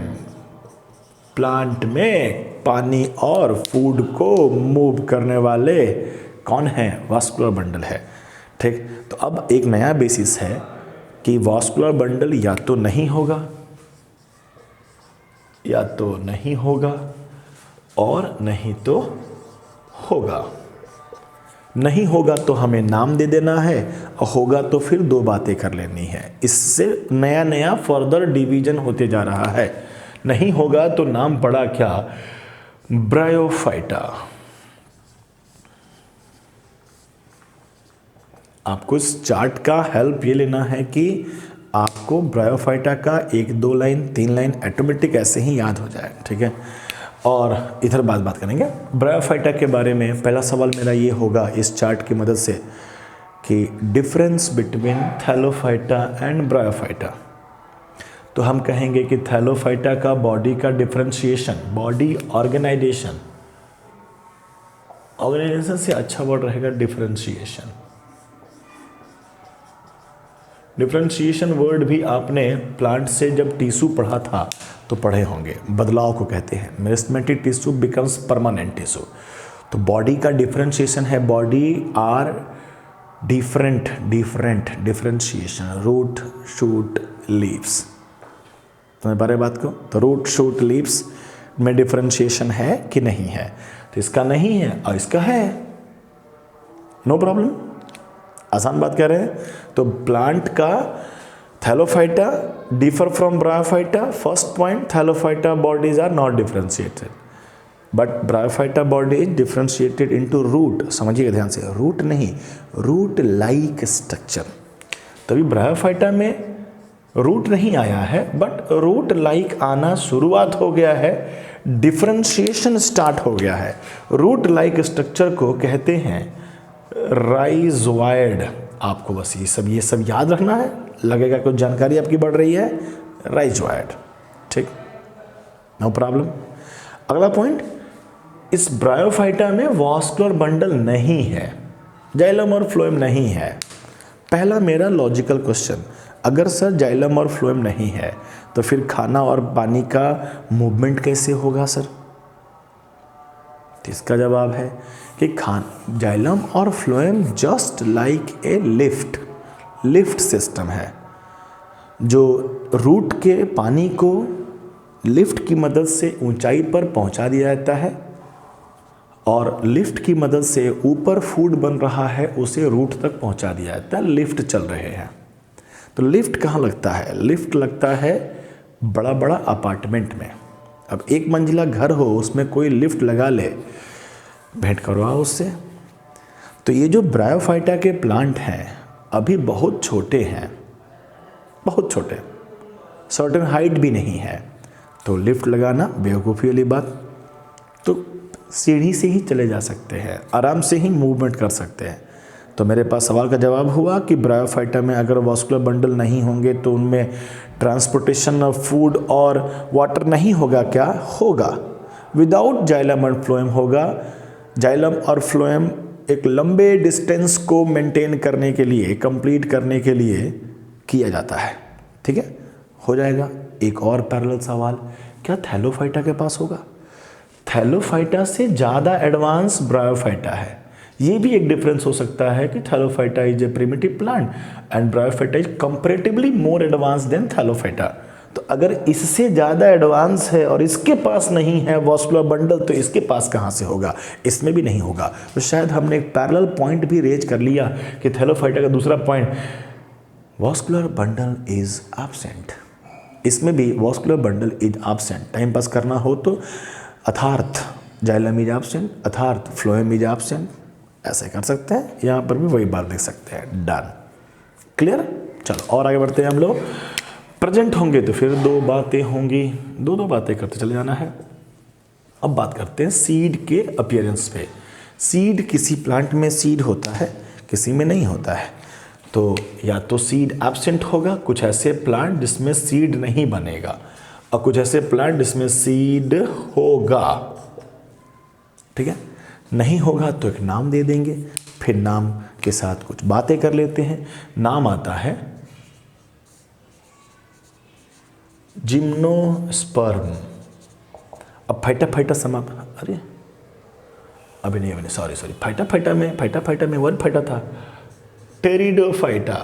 प्लांट में पानी और फूड को मूव करने वाले कौन है? वास्कुलर बंडल है, ठीक। तो अब एक नया बेसिस है कि वास्कुलर बंडल या तो नहीं होगा, या तो नहीं होगा, और नहीं तो होगा। नहीं होगा तो हमें नाम दे देना है, और होगा तो फिर 2 बातें कर लेनी है। इससे नया फर्दर डिवीजन होते जा रहा है। नहीं होगा तो नाम पड़ा क्या? ब्रायोफाइटा। आपको इस चार्ट का हेल्प ये लेना है कि आपको ब्रायोफाइटा का 1, 2 लाइन, 3 लाइन ऑटोमेटिक ऐसे ही याद हो जाए, ठीक है। और इधर बात करेंगे ब्रायोफाइटा के बारे में। पहला सवाल मेरा ये होगा इस चार्ट की मदद से कि difference between Thallophyta and bryophyta. तो हम कहेंगे कि थैलोफाइटा का बॉडी का डिफरेंशिएशन, बॉडी ऑर्गेनाइजेशन से अच्छा वर्ड रहेगा डिफरेंशिएशन। डिफरेंशिएशन वर्ड भी आपने प्लांट से जब टिश्यू पढ़ा था तो पढ़े होंगे। बदलाव को कहते हैं, meristematic tissue becomes permanent tissue. तो बॉडी का डिफरेंशिएशन है, body are different, differentiation, root, shoot, leaves. तुम्हें बारे बात को, तो रूट, शूट, लीव्स में डिफरेंशिएशन है कि नहीं है? तो इसका नहीं है और इसका है, नो प्रॉब्लम, आसान बात कह रहे हैं। तो प्लांट का Thallophyta differ from Bryophyta. First point, Thallophyta bodies are not differentiated. But Bryophyta body is differentiated into root, समझिएगा ध्यान से, रूट नहीं, रूट लाइक स्ट्रक्चर। तभी ब्रायोफाइटा में रूट नहीं आया है, बट रूट लाइक आना शुरुआत हो गया है, डिफ्रेंशिएशन स्टार्ट हो गया है। रूट लाइक स्ट्रक्चर को कहते हैं राइजोइड। आपको बस ये सब याद रखना है, लगेगा कुछ जानकारी आपकी बढ़ रही है, राइजोइड, ठीक, नो प्रॉब्लम। अगला पॉइंट, इस ब्रायोफाइटा में वास्कुलर बंडल नहीं है, जाइलम और फ्लोएम नहीं है। पहला मेरा लॉजिकल क्वेश्चन, अगर सर जाइलम और फ्लोएम नहीं है तो फिर खाना और पानी का मूवमेंट कैसे होगा सर? तो इसका जवाब है कि जाइलम और phloem just like a lift system है, जो रूट के पानी को लिफ्ट की मदद से ऊंचाई पर पहुंचा दिया जाता है, और लिफ्ट की मदद से ऊपर फूड बन रहा है उसे रूट तक पहुंचा दिया जाता है। लिफ्ट चल रहे हैं, तो लिफ्ट कहाँ लगता है? लिफ्ट लगता है बड़ा बड़ा अपार्टमेंट में। अब एक मंजिला घर हो, उसमें कोई लिफ्ट लगा ले, भेंट करवाओ उससे। तो ये जो ब्रायोफाइटा के प्लांट हैं अभी बहुत छोटे हैं, बहुत छोटे, सर्टेन हाइट भी नहीं है, तो लिफ्ट लगाना बेवकूफ़ी वाली बात। तो सीढ़ी से ही चले जा सकते हैं, आराम से ही मूवमेंट कर सकते हैं। तो मेरे पास सवाल का जवाब हुआ कि ब्रायोफाइटा में अगर वास्कुलर बंडल नहीं होंगे तो उनमें ट्रांसपोर्टेशन ऑफ फूड और वाटर नहीं होगा। क्या होगा? विदाउट जाइलम एंड फ्लोएम होगा। जाइलम और फ्लोएम एक लंबे डिस्टेंस को मेंटेन करने के लिए, कंप्लीट करने के लिए किया जाता है। ठीक है, हो जाएगा। एक और पैरेलल सवाल, क्या थैलोफाइटा के पास होगा? थैलोफाइटा से ज़्यादा एडवांस ब्रायोफाइटा है। ये भी एक डिफरेंस हो सकता है कि Thallophyta is a primitive plant and Bryophyta is comparatively more advance than Thallophyta. तो अगर इससे ज़्यादा एडवांस है और इसके पास नहीं है वास्कुलर बंडल, तो इसके पास कहाँ से होगा? इसमें भी नहीं होगा। तो शायद हमने एक पैरेलल पॉइंट भी रेज कर लिया कि थैलोफाइटा का दूसरा point, vascular bundle is absent. इसमें भी vascular bundle is absent. Time pass करना हो तो अर्थात जाइलम इज एब्सेंट, अर्थात फ्लोएम इज एब्सेंट, ऐसे कर सकते हैं। यहाँ पर भी वही बात देख सकते हैं। Done, clear. चलो और आगे बढ़ते हैं हम लोग। प्रेजेंट होंगे तो फिर दो बातें होंगी, दो बातें करते चले जाना है। अब बात करते हैं सीड के अपीयरेंस पे। सीड, किसी प्लांट में सीड होता है, किसी में नहीं होता है। तो या तो सीड एब्सेंट होगा, कुछ ऐसे प्लांट जिसमें सीड नहीं बनेगा, और कुछ ऐसे प्लांट जिसमें सीड होगा। ठीक है, नहीं होगा तो एक नाम दे देंगे, फिर नाम के साथ कुछ बातें कर लेते हैं। नाम आता है जिम्नोस्पर्म। अब फाइटा समाप्त, अभी नहीं, सॉरी, फाइटा में वन फाइटा था, टेरिडोफाइटा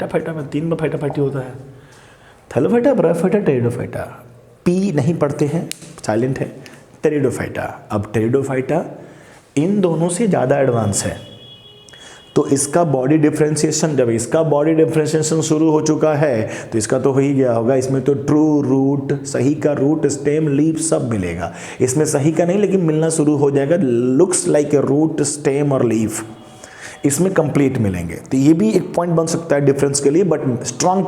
फाइटा में तीन बार फाइटा होता है। Thallophyta, bryophyta, pteridophyta. पी नहीं पढ़ते हैं, साइलेंट है। टेरिडोफाइटा। अब टेरिडोफाइटा इन दोनों से ज़्यादा एडवांस है, तो इसका बॉडी डिफ्रेंशिएशन, जब इसका बॉडी डिफ्रेंशिएशन शुरू हो चुका है तो इसका तो हो ही गया होगा। इसमें तो ट्रू रूट, सही का रूट, स्टेम, लीफ सब मिलेगा। इसमें सही का नहीं, लेकिन मिलना शुरू हो जाएगा। Looks like a root, stem और लीफ इसमें कंप्लीट मिलेंगे। तो ये भी एक पॉइंट बन सकता है डिफरेंस के लिए। बट स्ट्रॉन्ग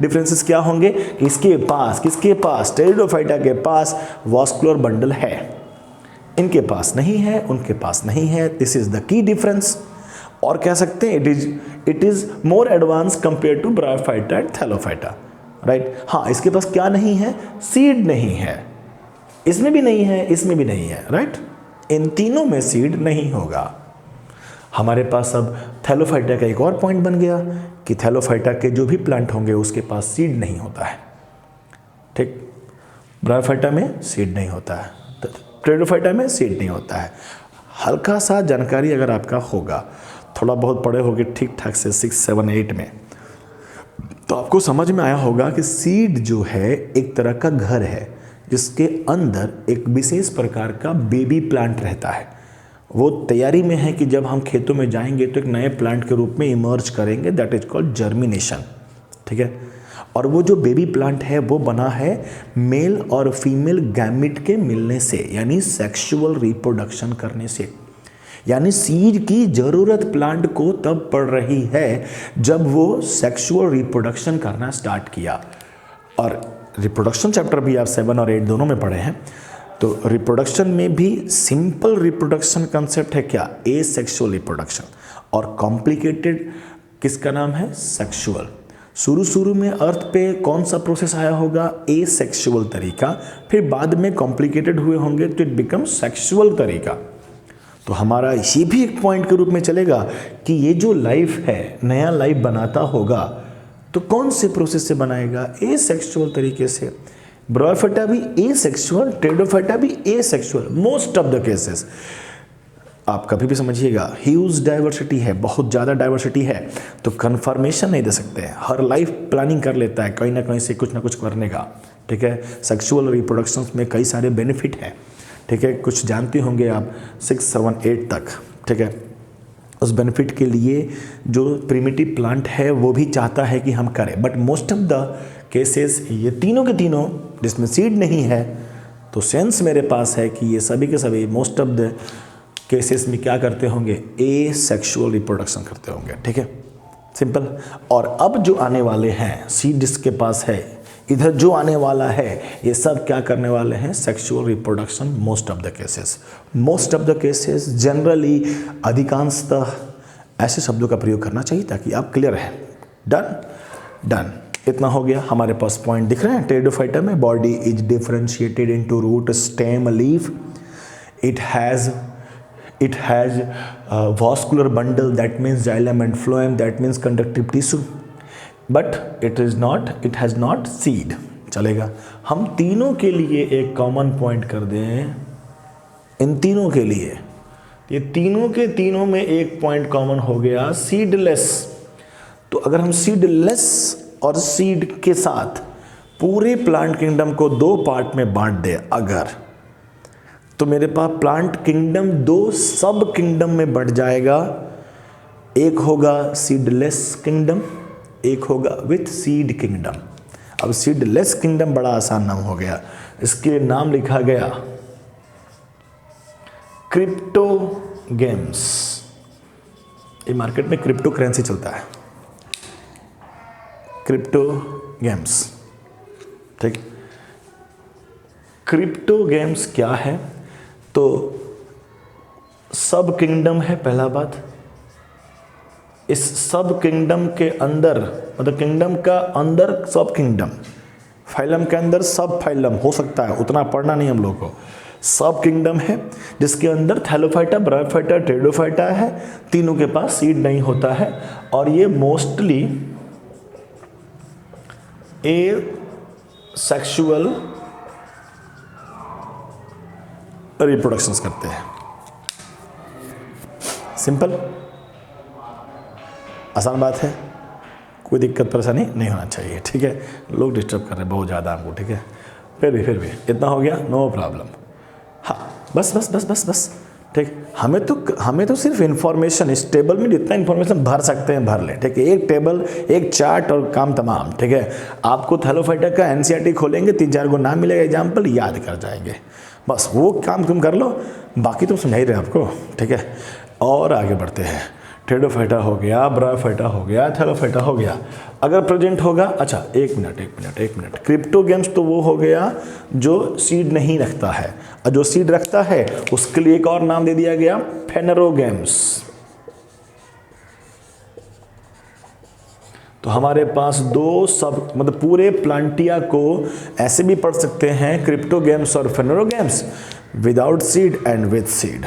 डिफरेंसेस क्या होंगे? इसके पास, किसके पास? टेरिडोफाइटा के पास वास्कुलर बंडल है, इनके पास नहीं है, उनके पास नहीं है। This is the key difference. और कह सकते हैं it is more advance compare to Bryophyta and Thallophyta, right. हाँ, इसके पास क्या नहीं है? सीड नहीं है। इसमें भी नहीं है, इसमें भी नहीं है, राइट। इन तीनों में सीड नहीं होगा। हमारे पास अब थैलोफाइटा का एक और पॉइंट बन गया कि थैलोफाइटा के जो भी प्लांट होंगे उसके पास सीड नहीं होता है। ठीक, ब्रायोफाइटा में सीड नहीं होता है, टेरिडोफाइटा में सीड नहीं होता है। हल्का सा जानकारी अगर आपका होगा, थोड़ा बहुत पढ़े होगे ठीक ठाक से 6, 7, 8 में, तो आपको समझ में आया होगा कि सीड जो है एक तरह का घर है जिसके अंदर एक विशेष प्रकार का बेबी प्लांट रहता है। वो तैयारी में है कि जब हम खेतों में जाएंगे तो एक नए प्लांट के रूप में इमर्ज करेंगे। That is called germination. ठीक है, और वो जो बेबी प्लांट है वो बना है मेल और फीमेल गैमिट के मिलने से, यानी सेक्सुअल रिप्रोडक्शन करने से। यानी सीड की ज़रूरत प्लांट को तब पड़ रही है जब वो सेक्सुअल रिप्रोडक्शन करना स्टार्ट किया। और रिप्रोडक्शन चैप्टर भी आप 7 और 8 दोनों में पढ़े हैं। तो रिप्रोडक्शन में भी सिंपल रिप्रोडक्शन कंसेप्ट है क्या, ए सेक्सुअल रिप्रोडक्शन, और कॉम्प्लिकेटेड किसका नाम है, सेक्सुअल। शुरू में अर्थ पे कौन सा प्रोसेस आया होगा, ए सेक्सुअल तरीका, फिर बाद में कॉम्प्लिकेटेड हुए होंगे तो इट बिकम सेक्सुअल तरीका। तो हमारा ये भी एक पॉइंट के रूप में चलेगा कि ये जो लाइफ है, नया लाइफ बनाता होगा तो कौन से प्रोसेस से बनाएगा, ए सेक्सुअल तरीके से। ब्रायोफाइटा भी ए सेक्सुअल, टेरिडोफाइटा भी ए sexual, most of the cases. आप कभी भी समझिएगा ह्यूज डाइवर्सिटी है, बहुत ज़्यादा डाइवर्सिटी है, तो कन्फर्मेशन नहीं दे सकते हैं। हर लाइफ प्लानिंग कर लेता है कहीं ना कहीं से कुछ ना कुछ करने का, ठीक है। सेक्सुअल रिप्रोडक्शन में कई सारे बेनिफिट हैं, ठीक है, कुछ जानते होंगे आप 6, 7, 8 तक, ठीक है। उस बेनिफिट के लिए जो प्रिमिटिव प्लांट है वो भी चाहता है कि हम करें, but most of the cases ये तीनों के तीनों जिसमें सीड नहीं है, तो सेंस मेरे पास है कि ये सभी के सभी मोस्ट ऑफ द केसेस में क्या करते होंगे, ए सेक्सुअल रिप्रोडक्शन करते होंगे, ठीक है, सिंपल। और अब जो आने वाले हैं सीड जिसके पास है, इधर जो आने वाला है, ये सब क्या करने वाले हैं, sexual reproduction. Most of the cases generally, अधिकांशतः ऐसे शब्दों का प्रयोग करना चाहिए ताकि आप क्लियर हैं। डन। इतना हो गया। हमारे पास पॉइंट दिख रहे हैं। टेरिडोफाइटा में body is differentiated into root, stem, leaf. it has a vascular bundle, that means xylem, and phloem, that means conductive tissue, but it has not seed। चलेगा। हम तीनों के लिए एक कॉमन पॉइंट कर दें, इन तीनों के लिए, ये तीनों के तीनों में एक पॉइंट कॉमन हो गया, सीडलेस। तो अगर हम सीडलेस और सीड के साथ पूरे प्लांट किंगडम को 2 पार्ट में बांट दें अगर, तो मेरे पास प्लांट किंगडम 2 सब किंगडम में बढ़ जाएगा। एक होगा सीडलेस किंगडम, एक होगा विथ सीड किंगडम। अब सीडलेस किंगडम बड़ा आसान नाम हो गया, इसके नाम लिखा गया क्रिप्टोगेम्स। ये मार्केट में क्रिप्टो करेंसी चलता है, क्रिप्टोगेम्स, ठीक। क्रिप्टोगेम्स क्या है, तो सब किंगडम है पहला बात। इस सब किंगडम के अंदर, मतलब किंगडम का अंदर सब किंगडम, फाइलम के अंदर सब फाइलम हो सकता है, उतना पढ़ना नहीं हम लोग को। सब किंगडम है जिसके अंदर थैलोफाइटा, ब्रायोफाइटा, टेरिडोफाइटा है, तीनों के पास सीड नहीं होता है, और ये मोस्टली ए सेक्सुअल रिप्रोडक्शंस करते हैं। सिंपल, आसान बात है, कोई दिक्कत परेशानी नहीं होना चाहिए, ठीक है। लोग डिस्टर्ब कर रहे हैं बहुत ज़्यादा हमको, ठीक है। फिर भी इतना हो गया, नो प्रॉब्लम। हाँ, बस, ठीक। हमें तो सिर्फ इन्फॉर्मेशन, इस टेबल में जितना इन्फॉर्मेशन भर सकते हैं भर लें, ठीक है। एक टेबल, एक चार्ट और काम तमाम, ठीक है। आपको थैलोफाइटा का एनसीईआरटी खोलेंगे, 3-4 को नाम मिलेगा, एग्जाम्पल याद कर जाएंगे, बस वो काम तुम कर लो, बाकी तुम समझा ही रहे आपको, ठीक है। और आगे बढ़ते हैं। टेरिडोफाइटा हो गया, ब्रायोफाइटा हो गया, थैलोफाइटा हो गया। अगर प्रेजेंट होगा, अच्छा एक मिनट, क्रिप्टोगेम्स तो वो हो गया जो सीड नहीं रखता है, और जो सीड रखता है उसके लिए एक और नाम दे दिया गया, फेनरोगेम्स। तो हमारे पास 2 सब, मतलब पूरे प्लांटिया को ऐसे भी पढ़ सकते हैं, क्रिप्टोगेम्स और phanerogams, without seed and with seed.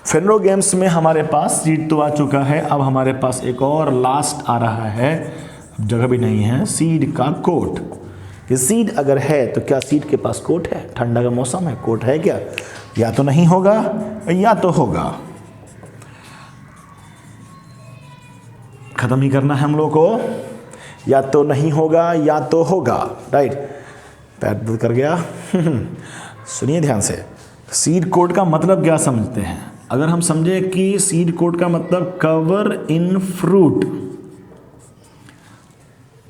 Phanerogams में हमारे पास सीड तो आ चुका है, अब हमारे पास एक और लास्ट आ रहा है, जगह भी नहीं है, सीड का कोट। कि सीड अगर है तो क्या सीड के पास कोट है? ठंडा का मौसम है, कोट है क्या? या तो नहीं होगा या तो होगा। खत्म ही करना है हम लोग को, या तो नहीं होगा या तो होगा, राइट। पैर दर्द कर गया। सुनिए ध्यान से, सीड कोट का मतलब क्या समझते हैं? अगर हम समझे कि सीड कोट का मतलब कवर इन फ्रूट,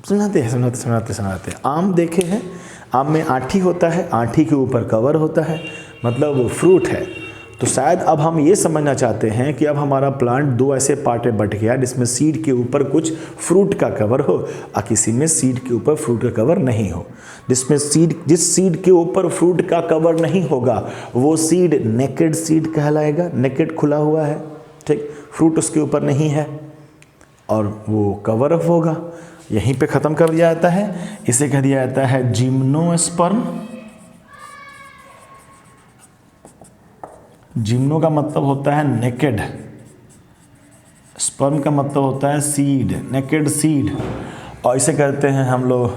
समझाते। आम देखे हैं, आम में आठी होता है, आठी के ऊपर कवर होता है, मतलब वो फ्रूट है। तो शायद अब हम ये समझना चाहते हैं कि अब हमारा प्लांट दो ऐसे पार्ट में बट गया जिसमें सीड के ऊपर कुछ फ्रूट का कवर हो और किसी में सीड के ऊपर फ्रूट का कवर नहीं हो। जिस सीड के ऊपर फ्रूट का कवर नहीं होगा वो सीड नेकेड सीड कहलाएगा, नेकेड खुला हुआ है, ठीक, फ्रूट उसके ऊपर नहीं है और वो कवर अप होगा। यहीं पे ख़त्म कर दिया जाता है, इसे कह दिया जाता है जिम्नोस्पर्म। जिम्नो का मतलब होता है नेकेड, स्पर्म का मतलब होता है सीड, नेकेड सीड, और इसे कहते हैं हम लोग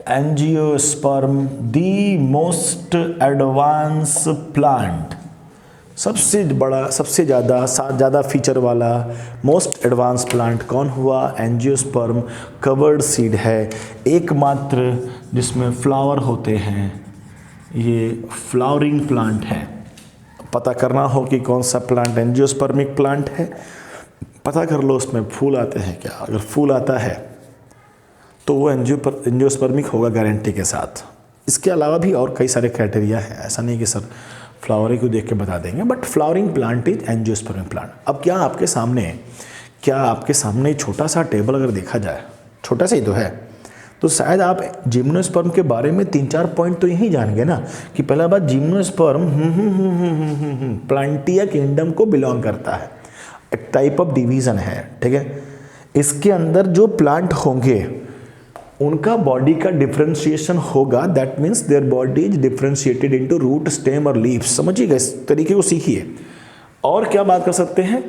angiosperm, the most advance plant. सबसे बड़ा, सबसे ज़्यादा फीचर वाला मोस्ट एडवांस प्लांट कौन हुआ? एंजियोस्पर्म कवर्ड सीड है, एकमात्र जिसमें फ्लावर होते हैं, ये फ्लावरिंग प्लांट है। पता करना हो कि कौन सा प्लांट एंजियोस्पर्मिक प्लांट है, पता कर लो उसमें फूल आते हैं क्या। अगर फूल आता है तो वो एंजियोस्पर्मिक होगा गारंटी के साथ। इसके अलावा भी और कई सारे क्राइटेरिया हैं, ऐसा नहीं कि सर फ्लावरिंग को देख के बता देंगे, but flowering plant is angiospermic plant. अब क्या आपके सामने छोटा सा टेबल अगर देखा जाए, छोटा सा ही तो है, तो शायद आप जिम्नोस्पर्म के बारे में 3-4 पॉइंट तो यही जान गए ना कि पहला बात, जिम्नोस्पर्म प्लांटिया किंगडम को बिलोंग करता है, एक टाइप ऑफ डिवीज़न है, ठीक है। इसके अंदर जो प्लांट होंगे उनका बॉडी का डिफ्रेंशिएशन होगा, that means their body is differentiated into root, stem और लीव्स। समझिएगा, इस तरीके को सीखिए। और क्या बात कर सकते हैं,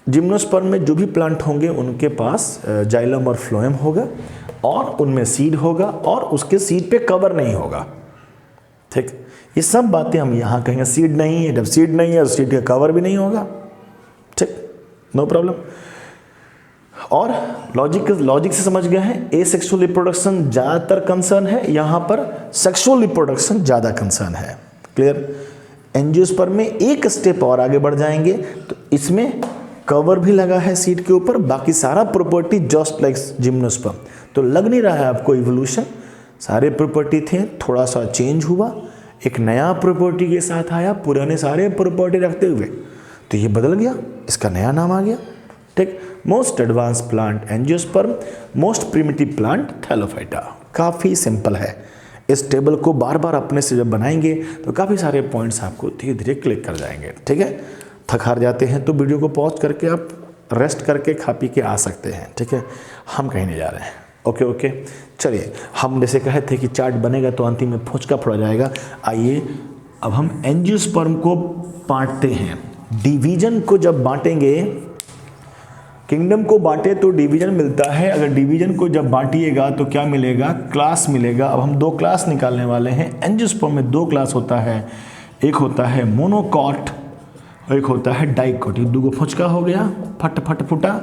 जिम्नोस्पर्म में जो भी प्लांट होंगे उनके पास जाइलम और फ्लोएम होगा और उनमें सीड होगा और उसके सीड पे कवर नहीं होगा, ठीक। ये सब बातें हम यहाँ कहेंगे। सीड नहीं है, जब सीड नहीं है तो सीड का कवर भी नहीं होगा, ठीक, नो प्रॉब्लम। और लॉजिक से समझ गए हैं, एसेक्सुअल रिप्रोडक्शन ज़्यादातर कंसर्न है, यहाँ पर सेक्सुअल रिप्रोडक्शन ज़्यादा कंसर्न है। क्लियर? एंजियोस्पर्म में एक स्टेप और आगे बढ़ जाएंगे तो इसमें कवर भी लगा है सीड के ऊपर, बाकी सारा प्रॉपर्टी जस्ट लाइक जिम्नोस्पर्म। तो लग नहीं रहा है आपको इवोल्यूशन, सारे प्रॉपर्टी थे, थोड़ा सा चेंज हुआ, एक नया प्रॉपर्टी के साथ आया, पुराने सारे प्रॉपर्टी रखते हुए, तो ये बदल गया, इसका नया नाम आ गया, ठीक। Most advance plant angiosperm, most primitive plant Thallophyta. काफ़ी सिंपल है। इस टेबल को बार बार अपने से जब बनाएंगे तो काफ़ी सारे पॉइंट्स आपको धीरे धीरे क्लिक कर जाएंगे, ठीक है। थक हार जाते हैं तो वीडियो को पॉज करके आप रेस्ट करके खा पी के आ सकते हैं, ठीक है। हम कहीं नहीं जा रहे हैं, ओके। चलिए, हम जैसे कहे थे कि चार्ट बनेगा तो अंतिम में फोचका फोड़ा जाएगा। आइए अब हम एंजियोस्पर्म को बांटते हैं। डिवीजन को जब बांटेंगे, किंगडम को बांटे तो डिवीजन मिलता है, अगर डिवीजन को जब बांटिएगा तो क्या मिलेगा? क्लास मिलेगा। अब हम 2 क्लास निकालने वाले हैं। एंजियोस्पर्म में 2 क्लास होता है, एक होता है मोनोकॉट और एक होता है डाइकॉट। ये 2 फोचका हो गया, फट फुटा।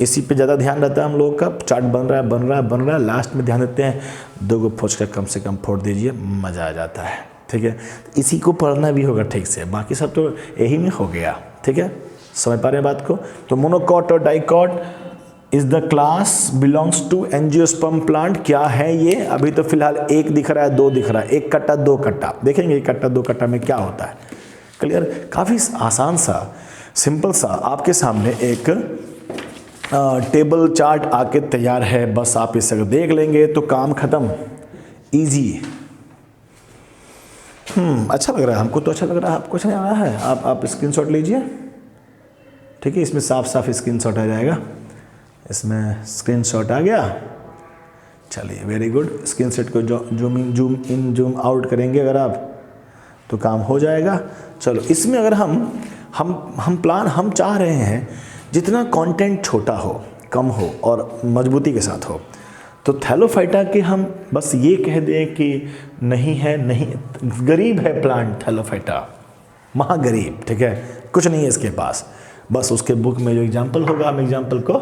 इसी पे ज़्यादा ध्यान रहता है हम लोगों का। चार्ट बन रहा है, लास्ट में ध्यान देते हैं 2 फोचका कम से कम फोड़ दीजिए, मज़ा आ जाता है, ठीक है। इसी को पढ़ना भी होगा ठीक से, बाकी सब तो यही में हो गया, ठीक है। समझ पा रहे हैं बात को? तो मोनोकॉट और dicot is the class belongs to angiosperm plant. क्या है ये? अभी तो फिलहाल 1 दिख रहा है, 2 दिख रहा है, 1 कट्टा 2 कट्टा। देखेंगे 1 कट्टा 2 कट्टा में क्या होता है। क्लियर? काफ़ी आसान सा, सिंपल सा आपके सामने एक टेबल चार्ट आके तैयार है। बस आप इसे अगर देख लेंगे तो काम खत्म, इजी। अच्छा लग रहा है हमको, तो अच्छा लग रहा है, आपको अच्छा लग रहा है। आप स्क्रीनशॉट लीजिए, ठीक है। इसमें साफ स्क्रीनशॉट आ जाएगा, इसमें स्क्रीनशॉट आ गया। चलिए, वेरी गुड। स्क्रीनशॉट को जूम इन जूम आउट करेंगे अगर आप तो काम हो जाएगा। चलो, इसमें अगर हम चाह रहे हैं जितना कंटेंट छोटा हो, कम हो और मजबूती के साथ हो, तो थैलोफाइटा के हम बस ये कह दें कि नहीं, गरीब है प्लांट थैलोफाइटा, महागरीब, ठीक है, कुछ नहीं है इसके पास। बस उसके बुक में जो एग्जाम्पल होगा हम एग्जाम्पल को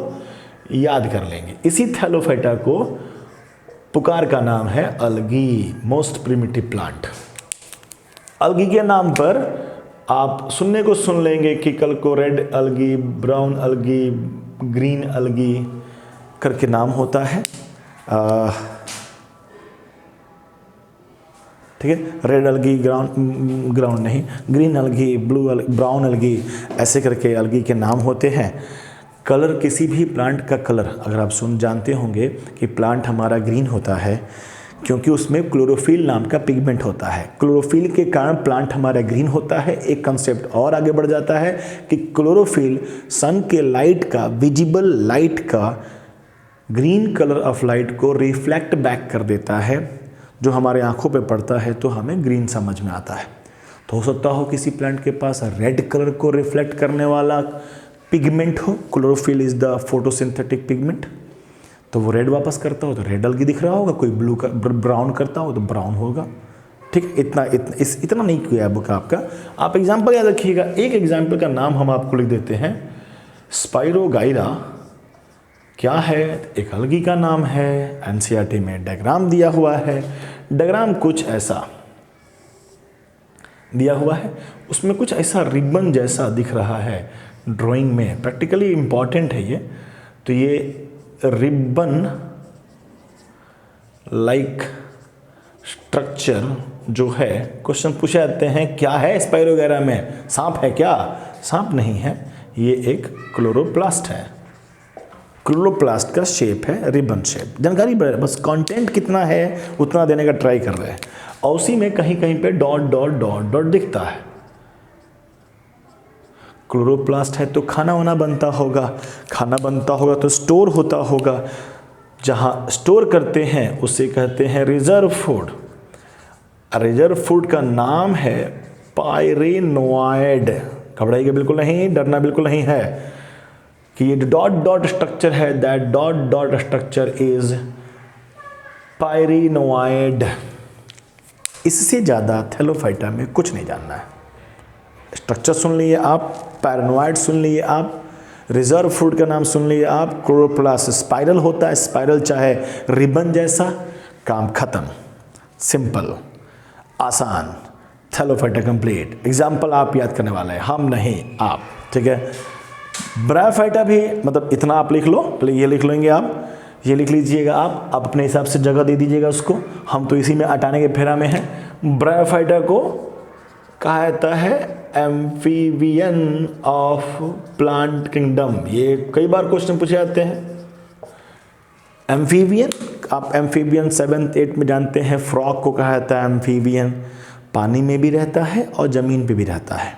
याद कर लेंगे। इसी थैलोफाइटा को पुकार का नाम है अलगी, मोस्ट प्रिमिटिव प्लांट। अलगी के नाम पर आप सुनने को सुन लेंगे कि कल को रेड अलगी, ब्राउन अलगी, ग्रीन अलगी, करके नाम होता है, ठीक है। रेड अलगी, ग्राउंड नहीं, ग्रीन अलगी, ब्राउन अलगी, ऐसे करके अलगी के नाम होते हैं। कलर, किसी भी प्लांट का कलर, अगर आप जानते होंगे कि प्लांट हमारा ग्रीन होता है क्योंकि उसमें क्लोरोफिल नाम का पिगमेंट होता है। क्लोरोफिल के कारण प्लांट हमारा ग्रीन होता है। एक कंसेप्ट और आगे बढ़ जाता है कि क्लोरोफिल सन के लाइट का, विजिबल लाइट का, ग्रीन कलर ऑफ लाइट को रिफ्लेक्ट बैक कर देता है, जो हमारे आंखों पे पड़ता है तो हमें ग्रीन समझ में आता है। तो हो सकता हो किसी प्लांट के पास रेड कलर को रिफ्लेक्ट करने वाला पिगमेंट हो, chlorophyll is the photosynthetic pigment, तो वो रेड वापस करता हो तो रेड अलगी दिख रहा होगा, कोई ब्लू का ब्राउन करता हो तो ब्राउन होगा, ठीक है। इतना नहीं किया है बुक आपका, आप एग्जाम्पल याद रखिएगा। एक एग्जाम्पल का नाम हम आपको लिख देते हैं, स्पाइरोगाइरा क्या है, एक अलगी का नाम है। एनसीईआरटी में डायग्राम दिया हुआ है, डायग्राम कुछ ऐसा दिया हुआ है, उसमें कुछ ऐसा रिबन जैसा दिख रहा है ड्राइंग में, प्रैक्टिकली इंपॉर्टेंट है ये। तो ये रिबन लाइक स्ट्रक्चर जो है, क्वेश्चन पूछे जाते हैं क्या है स्पाइरोगाइरा में, सांप है क्या? सांप नहीं है, ये एक क्लोरोप्लास्ट है। क्लोरोप्लास्ट का शेप है रिबन शेप, जानकारी बस कंटेंट कितना है उतना देने का ट्राई कर रहे हैं। और उसी में कहीं कहीं पे डॉट डॉट डॉट डॉट दिखता है। क्लोरोप्लास्ट है तो खाना वाना बनता होगा, खाना बनता होगा तो स्टोर होता होगा, जहाँ स्टोर करते हैं उसे कहते हैं रिजर्व फूड। रिजर्व फूड का नाम है पायरेनोइड। घबराइएगा बिल्कुल नहीं, डरना बिल्कुल नहीं है कि ये डॉट डॉट स्ट्रक्चर है, that dot dot structure is pyrenoid. इससे ज़्यादा थैलोफाइटा में कुछ नहीं जानना है। स्ट्रक्चर सुन लिए आप, पैरानोइड सुन लिए आप, रिजर्व फूड का नाम सुन लिए आप, क्लोरोप्लास्ट स्पाइरल होता है, स्पाइरल चाहे रिबन जैसा, काम खत्म, सिंपल, आसान, थैलोफाइटा कंप्लीट। एग्जाम्पल आप याद करने वाले हैं, हम नहीं आप, ठीक है। ब्रायोफाइटा भी, मतलब इतना आप लिख लो, पहले ये लिख लेंगे आप, ये लिख लीजिएगा आप अपने हिसाब से जगह दे दीजिएगा उसको, हम तो इसी में हटाने के फेरा में हैं। ब्रायोफाइटा को कहा जाता है एम्फीबियन ऑफ प्लांट किंगडम। ये कई बार क्वेश्चन पूछे जाते हैं। एम्फीबियन, आप एम्फीबियन 7th 8th में जानते हैं, फ्रॉग को कहा जाता है एम्फीबियन, पानी में भी रहता है और ज़मीन पे भी रहता है।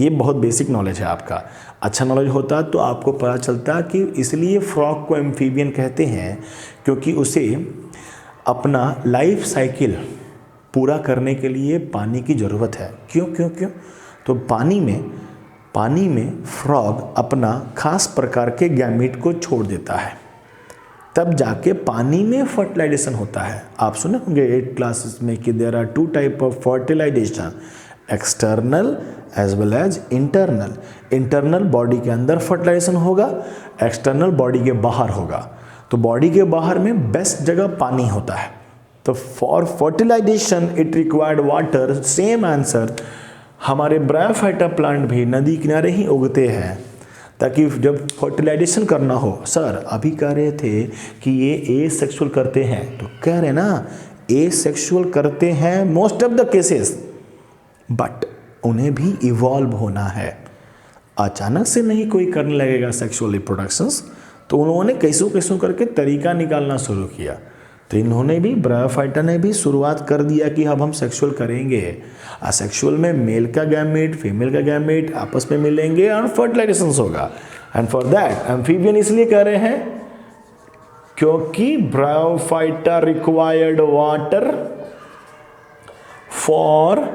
ये बहुत बेसिक नॉलेज है आपका, अच्छा नॉलेज होता तो आपको पता चलता कि इसलिए फ्रॉग को एम्फीबियन कहते हैं क्योंकि उसे अपना लाइफ साइकिल पूरा करने के लिए पानी की ज़रूरत है। क्यों क्यों क्यों? तो पानी में फ्रॉग अपना खास प्रकार के गैमेट को छोड़ देता है, तब जाके पानी में फर्टिलाइजेशन होता है। आप सुने होंगे 8th क्लासेस में कि there are 2 type of fertilization, external as well as internal. Internal body के अंदर फर्टिलाइजेशन होगा, एक्सटर्नल बॉडी के बाहर होगा। तो बॉडी के बाहर में बेस्ट जगह पानी होता है। तो for fertilization it required water, same answer. हमारे ब्रायोफाइटा प्लांट भी नदी किनारे ही उगते हैं ताकि जब फर्टिलाइजेशन करना हो। सर अभी कह रहे थे कि ये ए सेक्सुअल करते हैं, तो कह रहे ना ए सेक्सुअल करते हैं most of the cases, but उन्हें भी इवॉल्व होना है। अचानक से नहीं कोई करने लगेगा सेक्सुअल रिप्रोडक्शंस, तो उन्होंने कैसों करके तरीका निकालना शुरू किया। तो इन्होंने भी, ब्रायोफाइटा ने भी शुरुआत कर दिया कि अब हम सेक्सुअल करेंगे। असेक्सुअल में मेल का गैमेट फीमेल का गैमेट आपस में मिलेंगे और फर्टिलाइजेशन होगा। एंड फॉर दैट एम्फीबियन इसलिए कह रहे हैं क्योंकि ब्रायोफाइटा रिक्वायर्ड वाटर फॉर,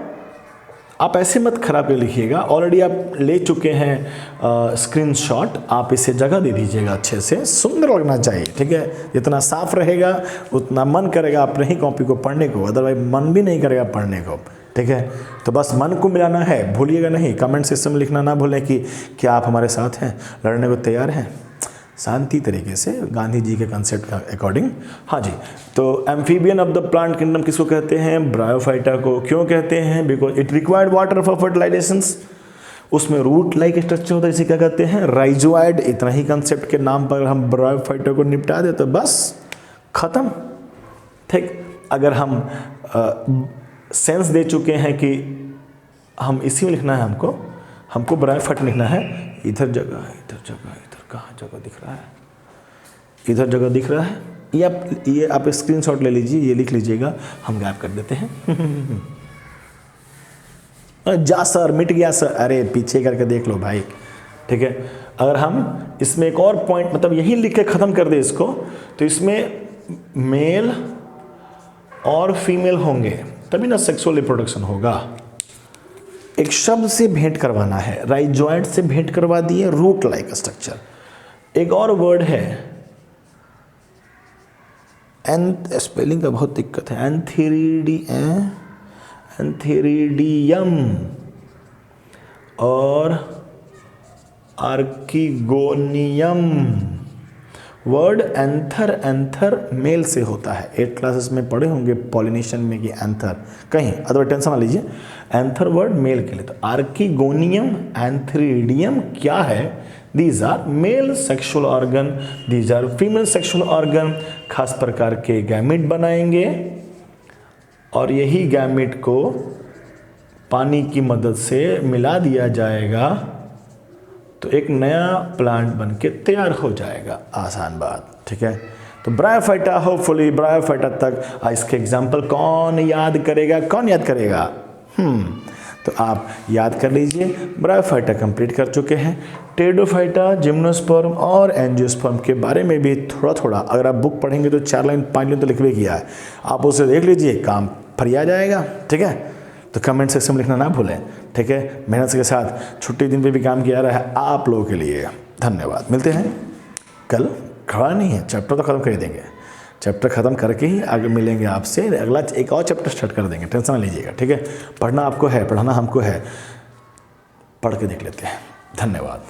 आप ऐसे मत खराब पे लिखिएगा, ऑलरेडी आप ले चुके हैं स्क्रीनशॉट, आप इसे जगह दे दीजिएगा, अच्छे से सुंदर लगना चाहिए, ठीक है। जितना साफ रहेगा उतना मन करेगा अपने ही कॉपी को पढ़ने को, अदरवाइज मन भी नहीं करेगा पढ़ने को, ठीक है। तो बस मन को मिलाना है, भूलिएगा नहीं। कमेंट सेक्शन में लिखना ना भूलें कि क्या आप हमारे साथ हैं, लड़ने को तैयार हैं शांति तरीके से गांधी जी के कंसेप्ट का अकॉर्डिंग। हाँ जी, तो amphibian of the plant kingdom किसको कहते हैं? ब्रायोफाइटा को। क्यों कहते हैं? Because it required water for fertilizations. उसमें रूट लाइक स्ट्रक्चर होता है, इसे क्या कहते हैं, राइजोइड। इतना ही कंसेप्ट के नाम पर हम ब्रायोफाइटा को निपटा दे तो बस खत्म। ठीक, अगर हम सेंस दे चुके हैं कि हम इसी में लिखना है, हमको ब्रायोफाइटा लिखना है, इधर जगह है, इधर जगह है, इधर कहाँ जगह दिख रहा है, इधर जगह दिख रहा है, ये आप स्क्रीनशॉट ले लीजिए, ये लिख लीजिएगा, हम गायब कर देते हैं। जा सर, मिट गया सर, अरे पीछे करके देख लो भाई। ठीक है, अगर हम इसमें एक और पॉइंट मतलब यही लिख के ख़त्म कर दे इसको, तो इसमें मेल और फीमेल होंगे तभी ना सेक्सुअल रिप्रोडक्शन होगा। एक शब्द से भेंट करवाना है, राइजोइड से भेंट करवा दिए, रूट लाइक स्ट्रक्चर। एक और वर्ड है, स्पेलिंग का बहुत दिक्कत है, एंथेरिडियम और आर्किगोनियम। वर्ड एंथर मेल से होता है, 8 क्लासेस में पढ़े होंगे पॉलिनेशन में कि एंथर, कहीं अदरवाइज टेंशन ना लीजिए, एंथर वर्ड मेल के लिए। तो आर्किगोनियम, एंथेरिडियम क्या है, these are male sexual organ, these are female sexual organ. खास प्रकार के गैमेट बनाएंगे और यही गैमेट को पानी की मदद से मिला दिया जाएगा तो एक नया प्लांट बनके तैयार हो जाएगा। आसान बात, ठीक है। तो ब्रायोफाइटा, होपफुली ब्रायोफाइटा तक इसके एग्जाम्पल कौन याद करेगा, कौन याद करेगा? तो आप याद कर लीजिए, ब्रायोफाइटा कंप्लीट कर चुके हैं। टेरिडोफाइटा, जिम्नोस्पर्म और एंजियोस्पर्म के बारे में भी थोड़ा थोड़ा अगर आप बुक पढ़ेंगे तो 4 लाइन 5 लाइन तो लिख भी किया है, आप उसे देख लीजिए, काम फरिया जाएगा। ठीक है, तो कमेंट सेक्शन में लिखना ना भूलें। ठीक है, मेहनत के साथ छुट्टी दिन पे भी काम किया रहा है आप लोगों के लिए। धन्यवाद। मिलते हैं कल, खड़ा नहीं है, चैप्टर तो ख़त्म कर देंगे, चैप्टर ख़त्म करके ही आगे मिलेंगे आपसे, अगला एक और चैप्टर स्टार्ट कर देंगे, टेंशन ना लीजिएगा। ठीक है, पढ़ना आपको है, पढ़ाना हमको है, पढ़ के देख लेते हैं। धन्यवाद।